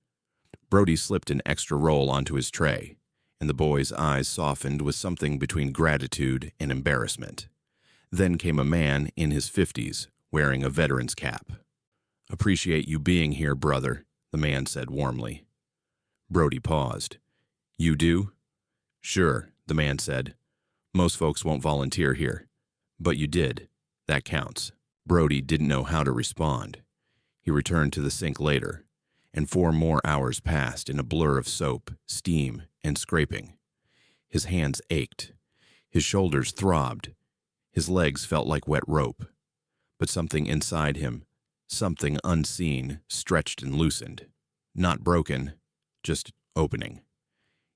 Brody slipped an extra roll onto his tray, and the boy's eyes softened with something between gratitude and embarrassment. Then came a man in his 50s, wearing a veteran's cap. "Appreciate you being here, brother," the man said warmly. Brody paused. "You do?" "Sure," the man said. "Most folks won't volunteer here. But you did. That counts." Brody didn't know how to respond. He returned to the sink later, and 4 more hours passed in a blur of soap, steam, and scraping. His hands ached. His shoulders throbbed. His legs felt like wet rope. But something inside him, something unseen, stretched and loosened. Not broken, just opening.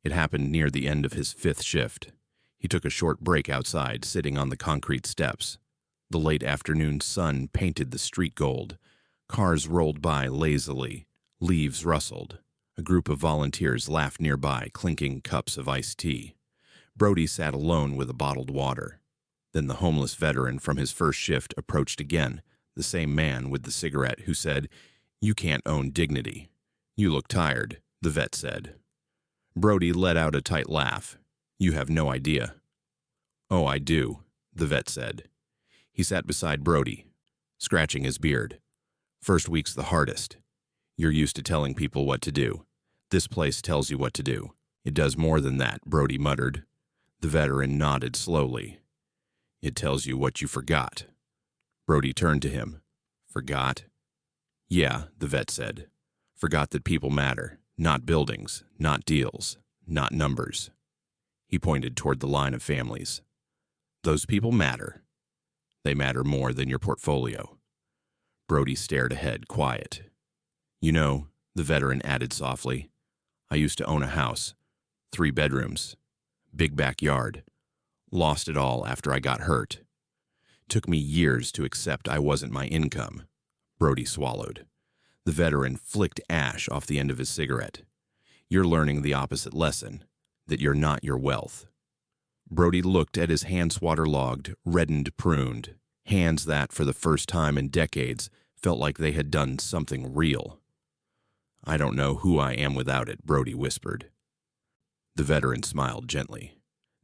It happened near the end of his 5th shift. He took a short break outside, sitting on the concrete steps. The late afternoon sun painted the street gold. Cars rolled by lazily. Leaves rustled. A group of volunteers laughed nearby, clinking cups of iced tea. Brody sat alone with a bottled water. Then the homeless veteran from his first shift approached again, the same man with the cigarette who said, "You can't own dignity." "You look tired," the vet said. Brody let out a tight laugh. "You have no idea." "Oh, I do," the vet said. He sat beside Brody, scratching his beard. "First week's the hardest. You're used to telling people what to do. This place tells you what to do. It does more than that," Brody muttered. The veteran nodded slowly. "It tells you what you forgot." Brody turned to him. "Forgot?" "Yeah," the vet said. "Forgot that people matter. Not buildings, not deals, not numbers." He pointed toward the line of families. "Those people matter. They matter more than your portfolio." Brody stared ahead, quiet. "You know," the veteran added softly, "I used to own a house. 3 bedrooms. Big backyard. Lost it all after I got hurt. Took me years to accept I wasn't my income." Brody swallowed. The veteran flicked ash off the end of his cigarette. "You're learning the opposite lesson, that you're not your wealth." Brody looked at his hands waterlogged, reddened, pruned, hands that, for the first time in decades, felt like they had done something real. "I don't know who I am without it," Brody whispered. The veteran smiled gently.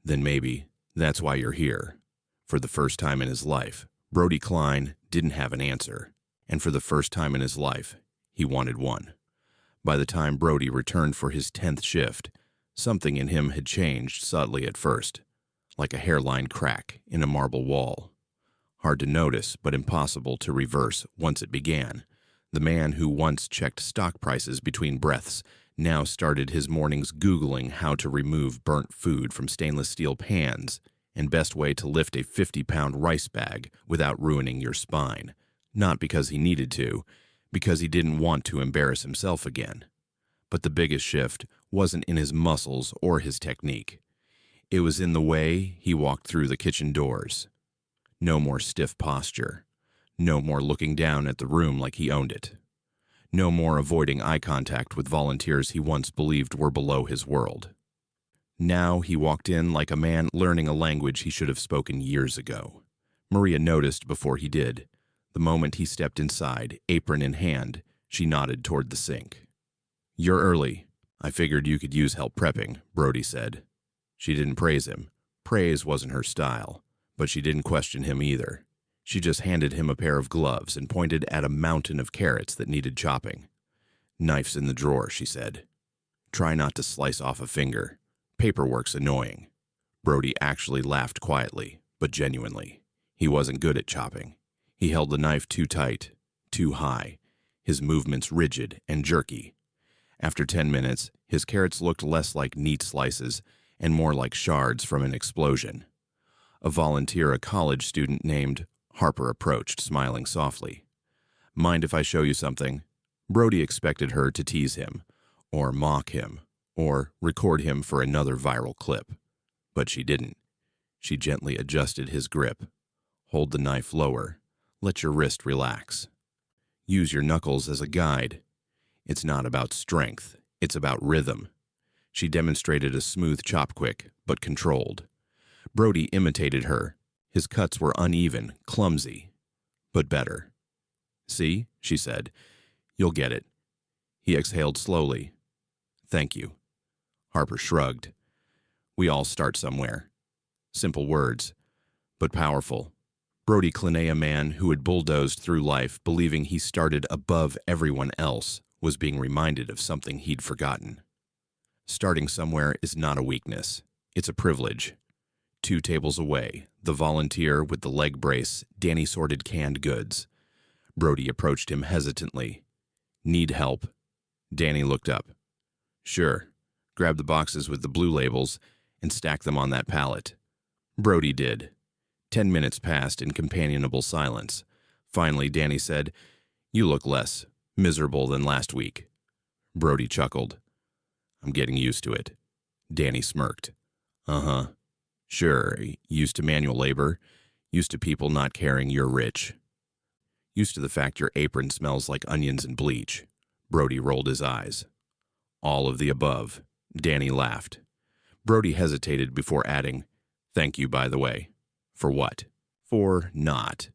"Then maybe that's why you're here." For the first time in his life, Brody Kline didn't have an answer, and for the first time in his life, he wanted one. By the time Brody returned for his 10th shift, something in him had changed subtly at first, like a hairline crack in a marble wall. Hard to notice, but impossible to reverse once it began. The man who once checked stock prices between breaths now started his mornings Googling how to remove burnt food from stainless steel pans and best way to lift a 50-pound rice bag without ruining your spine. Not because he needed to, because he didn't want to embarrass himself again. But the biggest shift wasn't in his muscles or his technique. It was in the way he walked through the kitchen doors. No more stiff posture. No more looking down at the room like he owned it. No more avoiding eye contact with volunteers he once believed were below his world. Now he walked in like a man learning a language he should have spoken years ago. Maria noticed before he did. The moment he stepped inside, apron in hand, she nodded toward the sink. "You're early. I figured you could use help prepping," Brody said. She didn't praise him. Praise wasn't her style, but she didn't question him either. She just handed him a pair of gloves and pointed at a mountain of carrots that needed chopping. "Knife's in the drawer," she said. "Try not to slice off a finger. Paperwork's annoying." Brody actually laughed quietly, but genuinely. He wasn't good at chopping. He held the knife too tight, too high, his movements rigid and jerky. After 10 minutes, his carrots looked less like neat slices and more like shards from an explosion. A volunteer, a college student named Harper, approached, smiling softly. "Mind if I show you something?" Brody expected her to tease him, or mock him, or record him for another viral clip. But she didn't. She gently adjusted his grip. "Hold the knife lower. Let your wrist relax. Use your knuckles as a guide. It's not about strength, it's about rhythm." She demonstrated a smooth chop quick, but controlled. Brody imitated her. His cuts were uneven, clumsy, but better. "See," she said. "You'll get it." He exhaled slowly. "Thank you." Harper shrugged. "We all start somewhere." Simple words, but powerful. Brody Kline, a man who had bulldozed through life believing he started above everyone else, was being reminded of something he'd forgotten. Starting somewhere is not a weakness. It's a privilege. 2 tables away, the volunteer with the leg brace, Danny sorted canned goods. Brody approached him hesitantly. "Need help?" Danny looked up. "Sure. Grab the boxes with the blue labels and stack them on that pallet." Brody did. 10 minutes passed in companionable silence. Finally, Danny said, "You look less miserable than last week." Brody chuckled. "I'm getting used to it." Danny smirked. "Uh-huh. Sure, used to manual labor, used to people not caring you're rich. Used to the fact your apron smells like onions and bleach." Brody rolled his eyes. "All of the above." Danny laughed. Brody hesitated before adding, "Thank you, by the way." "For what?" "For not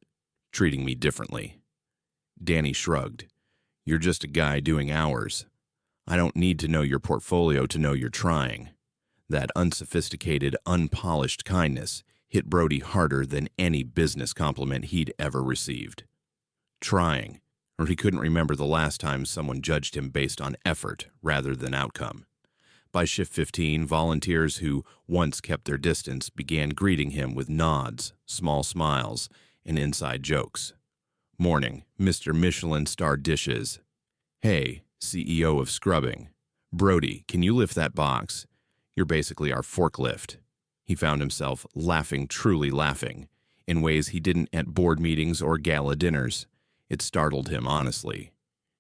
treating me differently." Danny shrugged. "You're just a guy doing hours. I don't need to know your portfolio to know you're trying." That unsophisticated, unpolished kindness hit Brody harder than any business compliment he'd ever received. Trying, or he couldn't remember the last time someone judged him based on effort rather than outcome. By shift 15, volunteers who once kept their distance began greeting him with nods, small smiles, and inside jokes. "Morning, Mr. Michelin-star dishes." "Hey, CEO of scrubbing. Brody, can you lift that box? You're basically our forklift." He found himself laughing, truly laughing, in ways he didn't at board meetings or gala dinners. It startled him, honestly.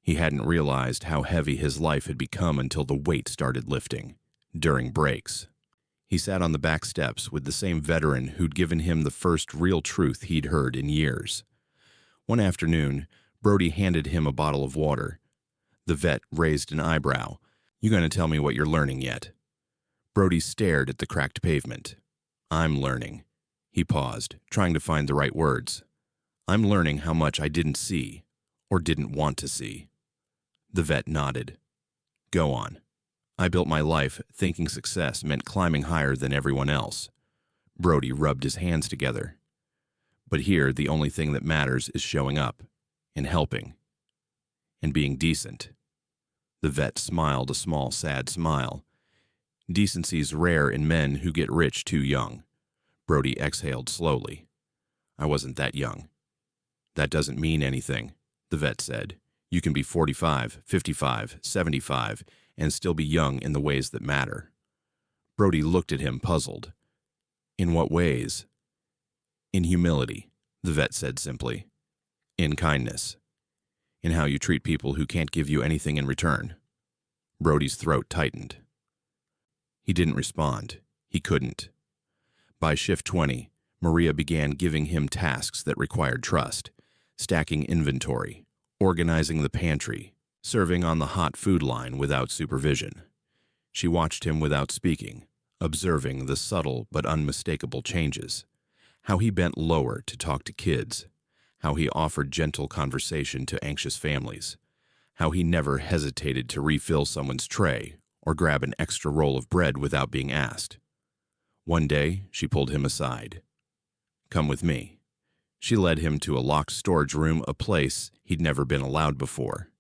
He hadn't realized how heavy his life had become until the weight started lifting, during breaks. He sat on the back steps with the same veteran who'd given him the first real truth he'd heard in years. One afternoon, Brody handed him a bottle of water. The vet raised an eyebrow. "You gonna tell me what you're learning yet?" Brody stared at the cracked pavement. "I'm learning." He paused, trying to find the right words. "I'm learning how much I didn't see, or didn't want to see." The vet nodded. "Go on." "I built my life thinking success meant climbing higher than everyone else." Brody rubbed his hands together. "But here, the only thing that matters is showing up, and helping, and being decent." The vet smiled a small, sad smile. "Decency's rare in men who get rich too young." Brody exhaled slowly. "I wasn't that young." "That doesn't mean anything," the vet said. "You can be 45, 55, 75, and still be young in the ways that matter." Brody looked at him, puzzled. "In what ways?" "In humility," the vet said simply. "In kindness. in how you treat people who can't give you anything in return. Brody's throat tightened. He didn't respond. He couldn't. By shift 20, Maria began giving him tasks that required trust, stacking inventory, organizing the pantry, serving on the hot food line without supervision. She watched him without speaking, observing the subtle but unmistakable changes. How he bent lower to talk to kids, how he offered gentle conversation to anxious families, how he never hesitated to refill someone's tray or grab an extra roll of bread without being asked. One day, she pulled him aside. "Come with me." She led him to a locked storage room, a place he'd never been allowed before.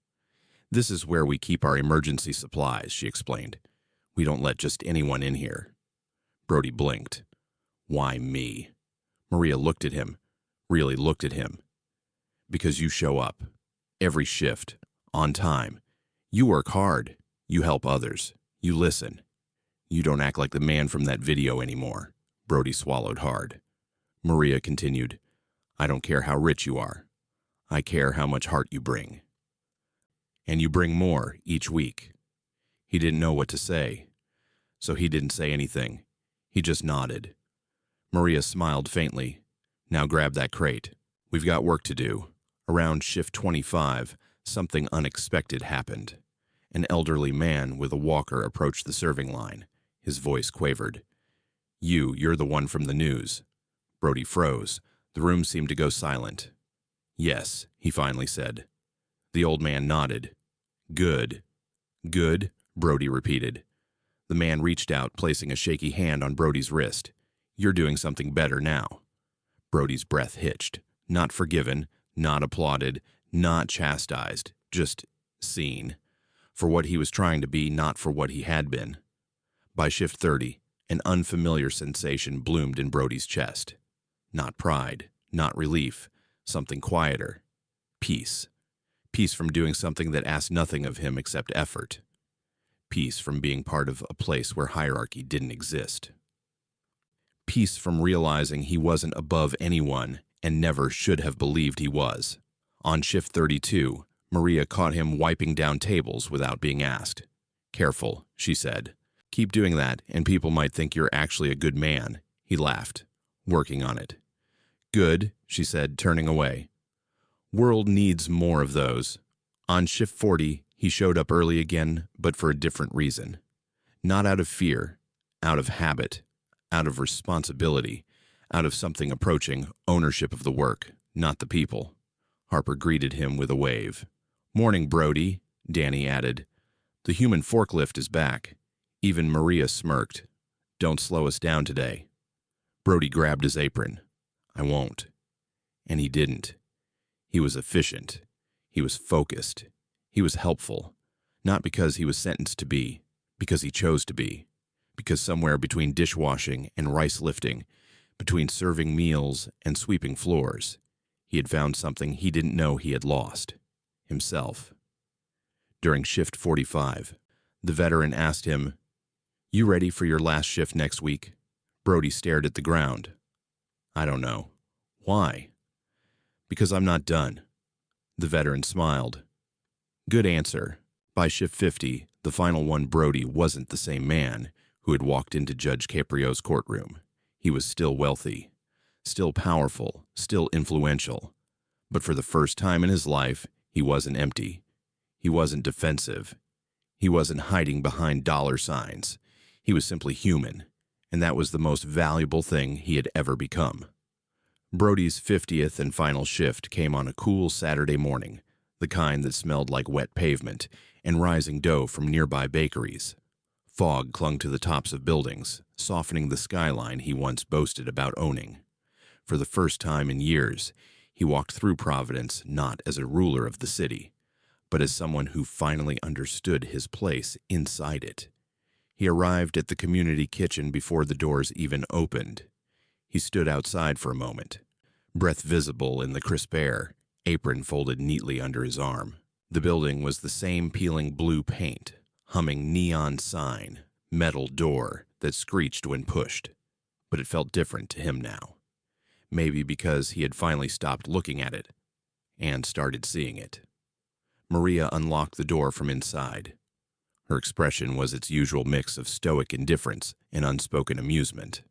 "This is where we keep our emergency supplies," she explained. "We don't let just anyone in here." Brody blinked. "Why me?" Maria looked at him, really looked at him. "Because you show up. Every shift. On time. You work hard. You help others. You listen. You don't act like the man from that video anymore." Brody swallowed hard. Maria continued, "I don't care how rich you are. I care how much heart you bring. And you bring more each week." He didn't know what to say, so he didn't say anything. He just nodded. Maria smiled faintly. "Now grab that crate. We've got work to do." Around shift 25, something unexpected happened. An elderly man with a walker approached the serving line. His voice quavered. You're the one from the news." Brody froze. The room seemed to go silent. "Yes," he finally said. The old man nodded. "Good." "Good," Brody repeated. The man reached out, placing a shaky hand on Brody's wrist. "You're doing something better now." Brody's breath hitched. Not forgiven, not applauded, not chastised, just seen. For what he was trying to be, not for what he had been. By shift 30, an unfamiliar sensation bloomed in Brody's chest. Not pride, not relief, something quieter. Peace. Peace from doing something that asked nothing of him except effort. Peace from being part of a place where hierarchy didn't exist. Peace from realizing he wasn't above anyone and never should have believed he was. On shift 32, Maria caught him wiping down tables without being asked. "Careful," she said. "Keep doing that and people might think you're actually a good man." He laughed. "Working on it." "Good," she said, turning away. "World needs more of those." On shift 40, he showed up early again, but for a different reason. Not out of fear, out of habit, out of responsibility, out of something approaching ownership of the work, not the people. Harper greeted him with a wave. "Morning, Brody," Danny added. "The human forklift is back." Even Maria smirked. "Don't slow us down today." Brody grabbed his apron. "I won't." And he didn't. He was efficient. He was focused. He was helpful. Not because he was sentenced to be, because he chose to be. Because somewhere between dishwashing and rice lifting, between serving meals and sweeping floors, he had found something he didn't know he had lost. Himself. During shift 45, the veteran asked him, "You ready for your last shift next week?" Brody stared at the ground. "I don't know." "Why?" "Because I'm not done." The veteran smiled. "Good answer." By shift 50, the final one, Brody wasn't the same man who had walked into Judge Caprio's courtroom. He was still wealthy, still powerful, still influential. But for the first time in his life, he wasn't empty. He wasn't defensive. He wasn't hiding behind dollar signs. He was simply human, and that was the most valuable thing he had ever become. Brody's 50th and final shift came on a cool Saturday morning, the kind that smelled like wet pavement and rising dough from nearby bakeries. Fog clung to the tops of buildings, softening the skyline he once boasted about owning. For the first time in years, he walked through Providence not as a ruler of the city, but as someone who finally understood his place inside it. He arrived at the community kitchen before the doors even opened. He stood outside for a moment, breath visible in the crisp air, apron folded neatly under his arm. The building was the same peeling blue paint, humming neon sign, metal door that screeched when pushed. But it felt different to him now. Maybe because he had finally stopped looking at it and started seeing it. Maria unlocked the door from inside. Her expression was its usual mix of stoic indifference and unspoken amusement.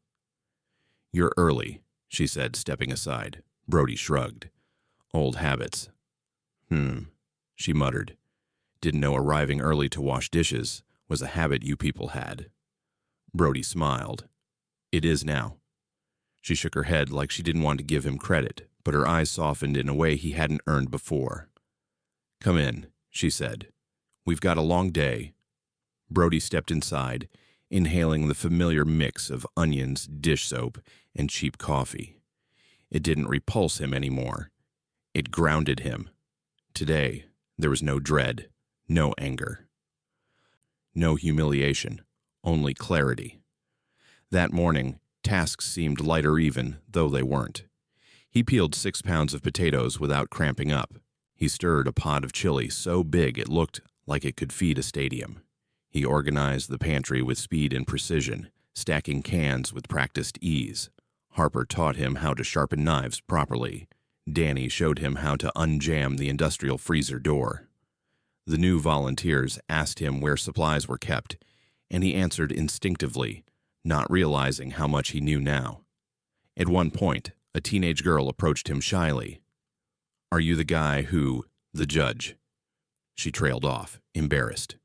"You're early," she said, stepping aside. Brody shrugged. "Old habits." She muttered. "Didn't know arriving early to wash dishes was a habit you people had." Brody smiled. "It is now." She shook her head like she didn't want to give him credit, but her eyes softened in a way he hadn't earned before. "Come in," she said. "We've got a long day." Brody stepped inside, inhaling the familiar mix of onions, dish soap, and cheap coffee. It didn't repulse him anymore. It grounded him. Today, there was no dread, no anger, no humiliation, only clarity. That morning, tasks seemed lighter even, though they weren't. He peeled 6 pounds of potatoes without cramping up. He stirred a pot of chili so big it looked like it could feed a stadium. He organized the pantry with speed and precision, stacking cans with practiced ease. Harper taught him how to sharpen knives properly. Danny showed him how to unjam the industrial freezer door. The new volunteers asked him where supplies were kept, and he answered instinctively, not realizing how much he knew now. At one point, a teenage girl approached him shyly. "Are you the guy who, the judge?" She trailed off, embarrassed.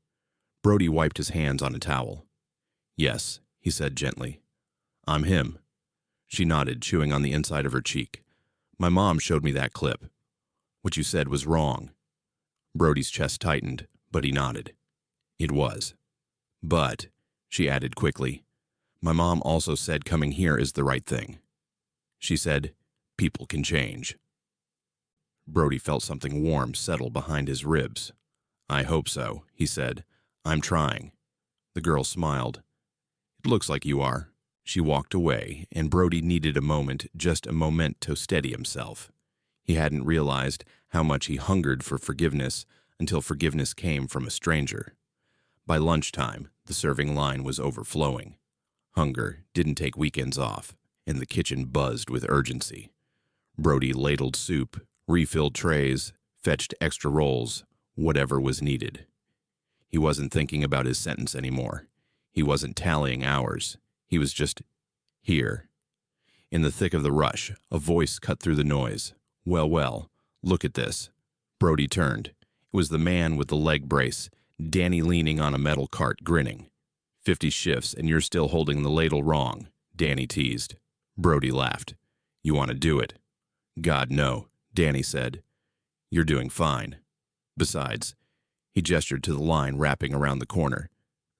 Brody wiped his hands on a towel. "Yes," he said gently. "I'm him." She nodded, chewing on the inside of her cheek. "My mom showed me that clip. What you said was wrong." Brody's chest tightened, but he nodded. "It was. But," she added quickly, "my mom also said coming here is the right thing. She said, people can change." Brody felt something warm settle behind his ribs. "I hope so," he said. "I'm trying." The girl smiled. "It looks like you are." She walked away, and Brody needed a moment, just a moment to steady himself. He hadn't realized how much he hungered for forgiveness until forgiveness came from a stranger. By lunchtime, the serving line was overflowing. Hunger didn't take weekends off, and the kitchen buzzed with urgency. Brody ladled soup, refilled trays, fetched extra rolls, whatever was needed. He wasn't thinking about his sentence anymore. He wasn't tallying hours. He was just here. In the thick of the rush, a voice cut through the noise. Well, look at this." Brody turned. It was the man with the leg brace, Danny leaning on a metal cart, grinning. 50 shifts and you're still holding the ladle wrong," Danny teased. Brody laughed. "You want to do it?" "God, no," Danny said. "You're doing fine. Besides," he gestured to the line wrapping around the corner,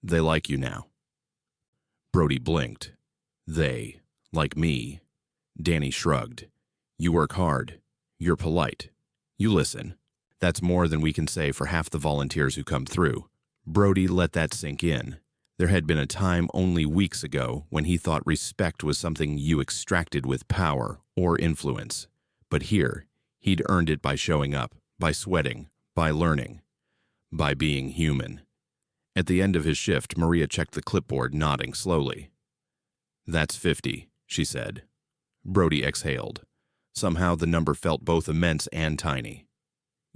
"they like you now." Brody blinked. "They, like me." Danny shrugged. "You work hard. You're polite. You listen. That's more than we can say for half the volunteers who come through." Brody let that sink in. There had been a time only weeks ago when he thought respect was something you extracted with power or influence. But here, he'd earned it by showing up, by sweating, by learning, by being human. At the end of his shift, Maria checked the clipboard, nodding slowly. "That's 50, she said. Brody exhaled. Somehow the number felt both immense and tiny.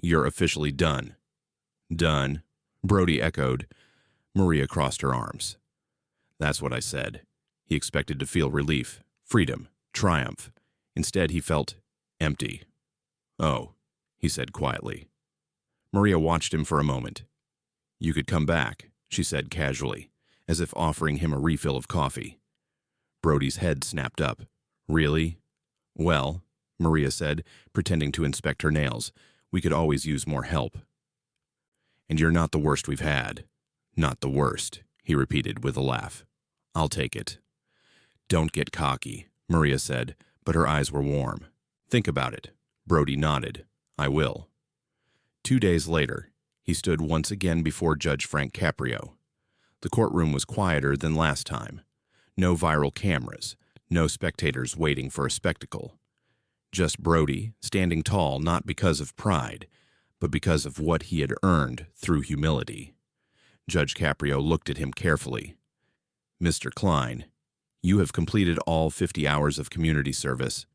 "You're officially done." "Done," Brody echoed. Maria crossed her arms. "That's what I said." He expected to feel relief, freedom, triumph. Instead, he felt empty. "Oh," he said quietly. Maria watched him for a moment. "You could come back," she said casually, as if offering him a refill of coffee. Brody's head snapped up. "Really?" "Well," Maria said, pretending to inspect her nails, "we could always use more help." "And you're not the worst we've had." "Not the worst," he repeated with a laugh. "I'll take it." "Don't get cocky," Maria said, but her eyes were warm. "Think about it." Brody nodded. "I will." 2 days later, he stood once again before Judge Frank Caprio. The courtroom was quieter than last time. No viral cameras, no spectators waiting for a spectacle. Just Brody, standing tall not because of pride, but because of what he had earned through humility. Judge Caprio looked at him carefully. "Mr. Kline, you have completed all 50 hours of community service."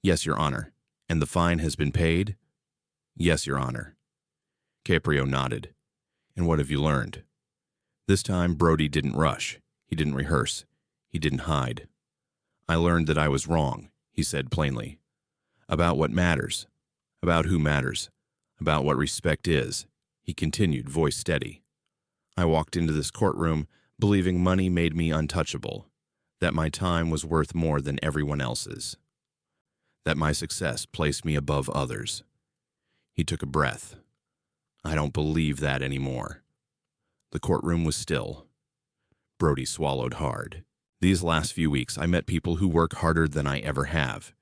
"Yes, Your Honor." "And the fine has been paid?" "Yes, Your Honor." Caprio nodded. And what have you learned? This time, Brody didn't rush. He didn't rehearse. He didn't hide. I learned that I was wrong, he said plainly. About what matters. About who matters. About what respect is, he continued, voice steady. I walked into this courtroom believing money made me untouchable, that my time was worth more than everyone else's, that my success placed me above others. He took a breath. I don't believe that anymore. The courtroom was still. Brody swallowed hard. These last few weeks, I met people who work harder than I ever have.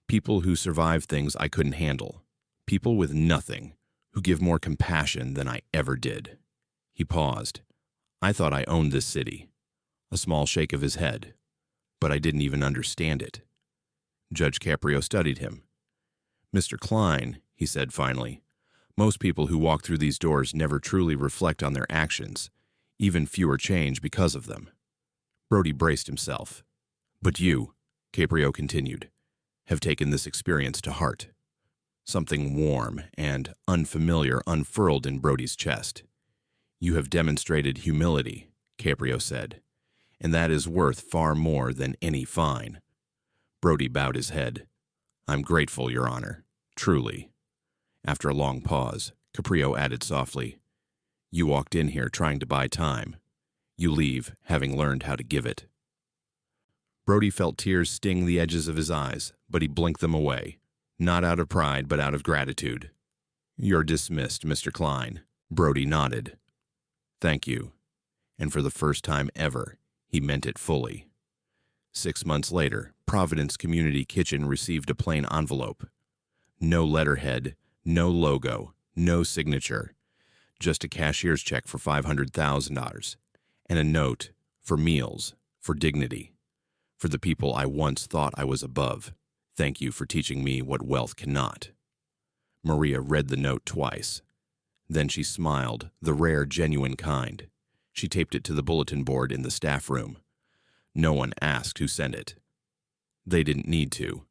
People who survive things I couldn't handle. People with nothing, who give more compassion than I ever did. He paused. I thought I owned this city. A small shake of his head. But I didn't even understand it. Judge Caprio studied him. Mr. Kline, he said finally, most people who walk through these doors never truly reflect on their actions. Even fewer change because of them. Brody braced himself. But you, Caprio continued, have taken this experience to heart. Something warm and unfamiliar unfurled in Brody's chest. You have demonstrated humility, Caprio said, and that is worth far more than any fine. Brody bowed his head. I'm grateful, Your Honor, truly. After a long pause, Caprio added softly, you walked in here trying to buy time. You leave, having learned how to give it. Brody felt tears sting the edges of his eyes, but he blinked them away, not out of pride, but out of gratitude. You're dismissed, Mr. Kline. Brody nodded. Thank you. And for the first time ever, he meant it fully. 6 months later, Providence Community Kitchen received a plain envelope. No letterhead, no logo, no signature. Just a cashier's check for $500,000 and a note for meals, for dignity, for the people I once thought I was above. Thank you for teaching me what wealth cannot. Maria read the note twice. Then she smiled, the rare, genuine kind. She taped it to the bulletin board in the staff room. No one asked who sent it. They didn't need to.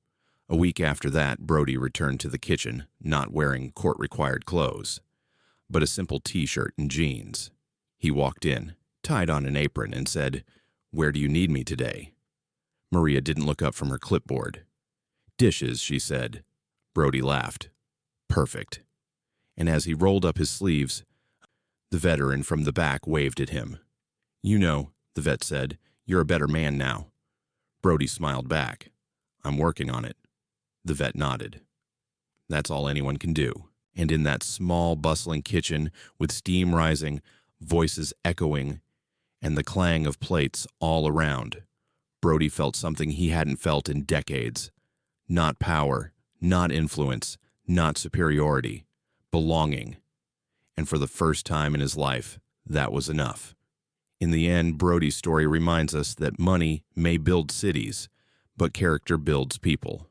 A week after that, Brody returned to the kitchen, not wearing court-required clothes, but a simple t-shirt and jeans. He walked in, tied on an apron, and said, Where do you need me today? Maria didn't look up from her clipboard. Dishes, she said. Brody laughed. Perfect. And as he rolled up his sleeves, the veteran from the back waved at him. You know, the vet said, you're a better man now. Brody smiled back. I'm working on it. The vet nodded. That's all anyone can do. And in that small, bustling kitchen, with steam rising, voices echoing, and the clang of plates all around, Brody felt something he hadn't felt in decades. Not power, not influence, not superiority. Belonging. And for the first time in his life, that was enough. In the end, Brody's story reminds us that money may build cities, but character builds people.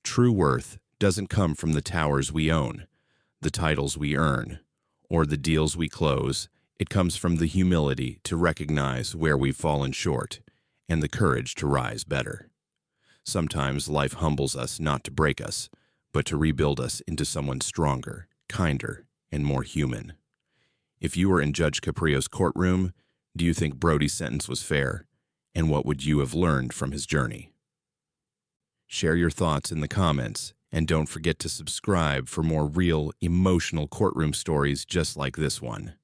True worth doesn't come from the towers we own, the titles we earn, or the deals we close. It comes from the humility to recognize where we've fallen short and the courage to rise better. Sometimes life humbles us not to break us, but to rebuild us into someone stronger, kinder, and more human. If you were in Judge Caprio's courtroom, do you think Brody's sentence was fair? And what would you have learned from his journey? Share your thoughts in the comments, and don't forget to subscribe for more real, emotional courtroom stories just like this one.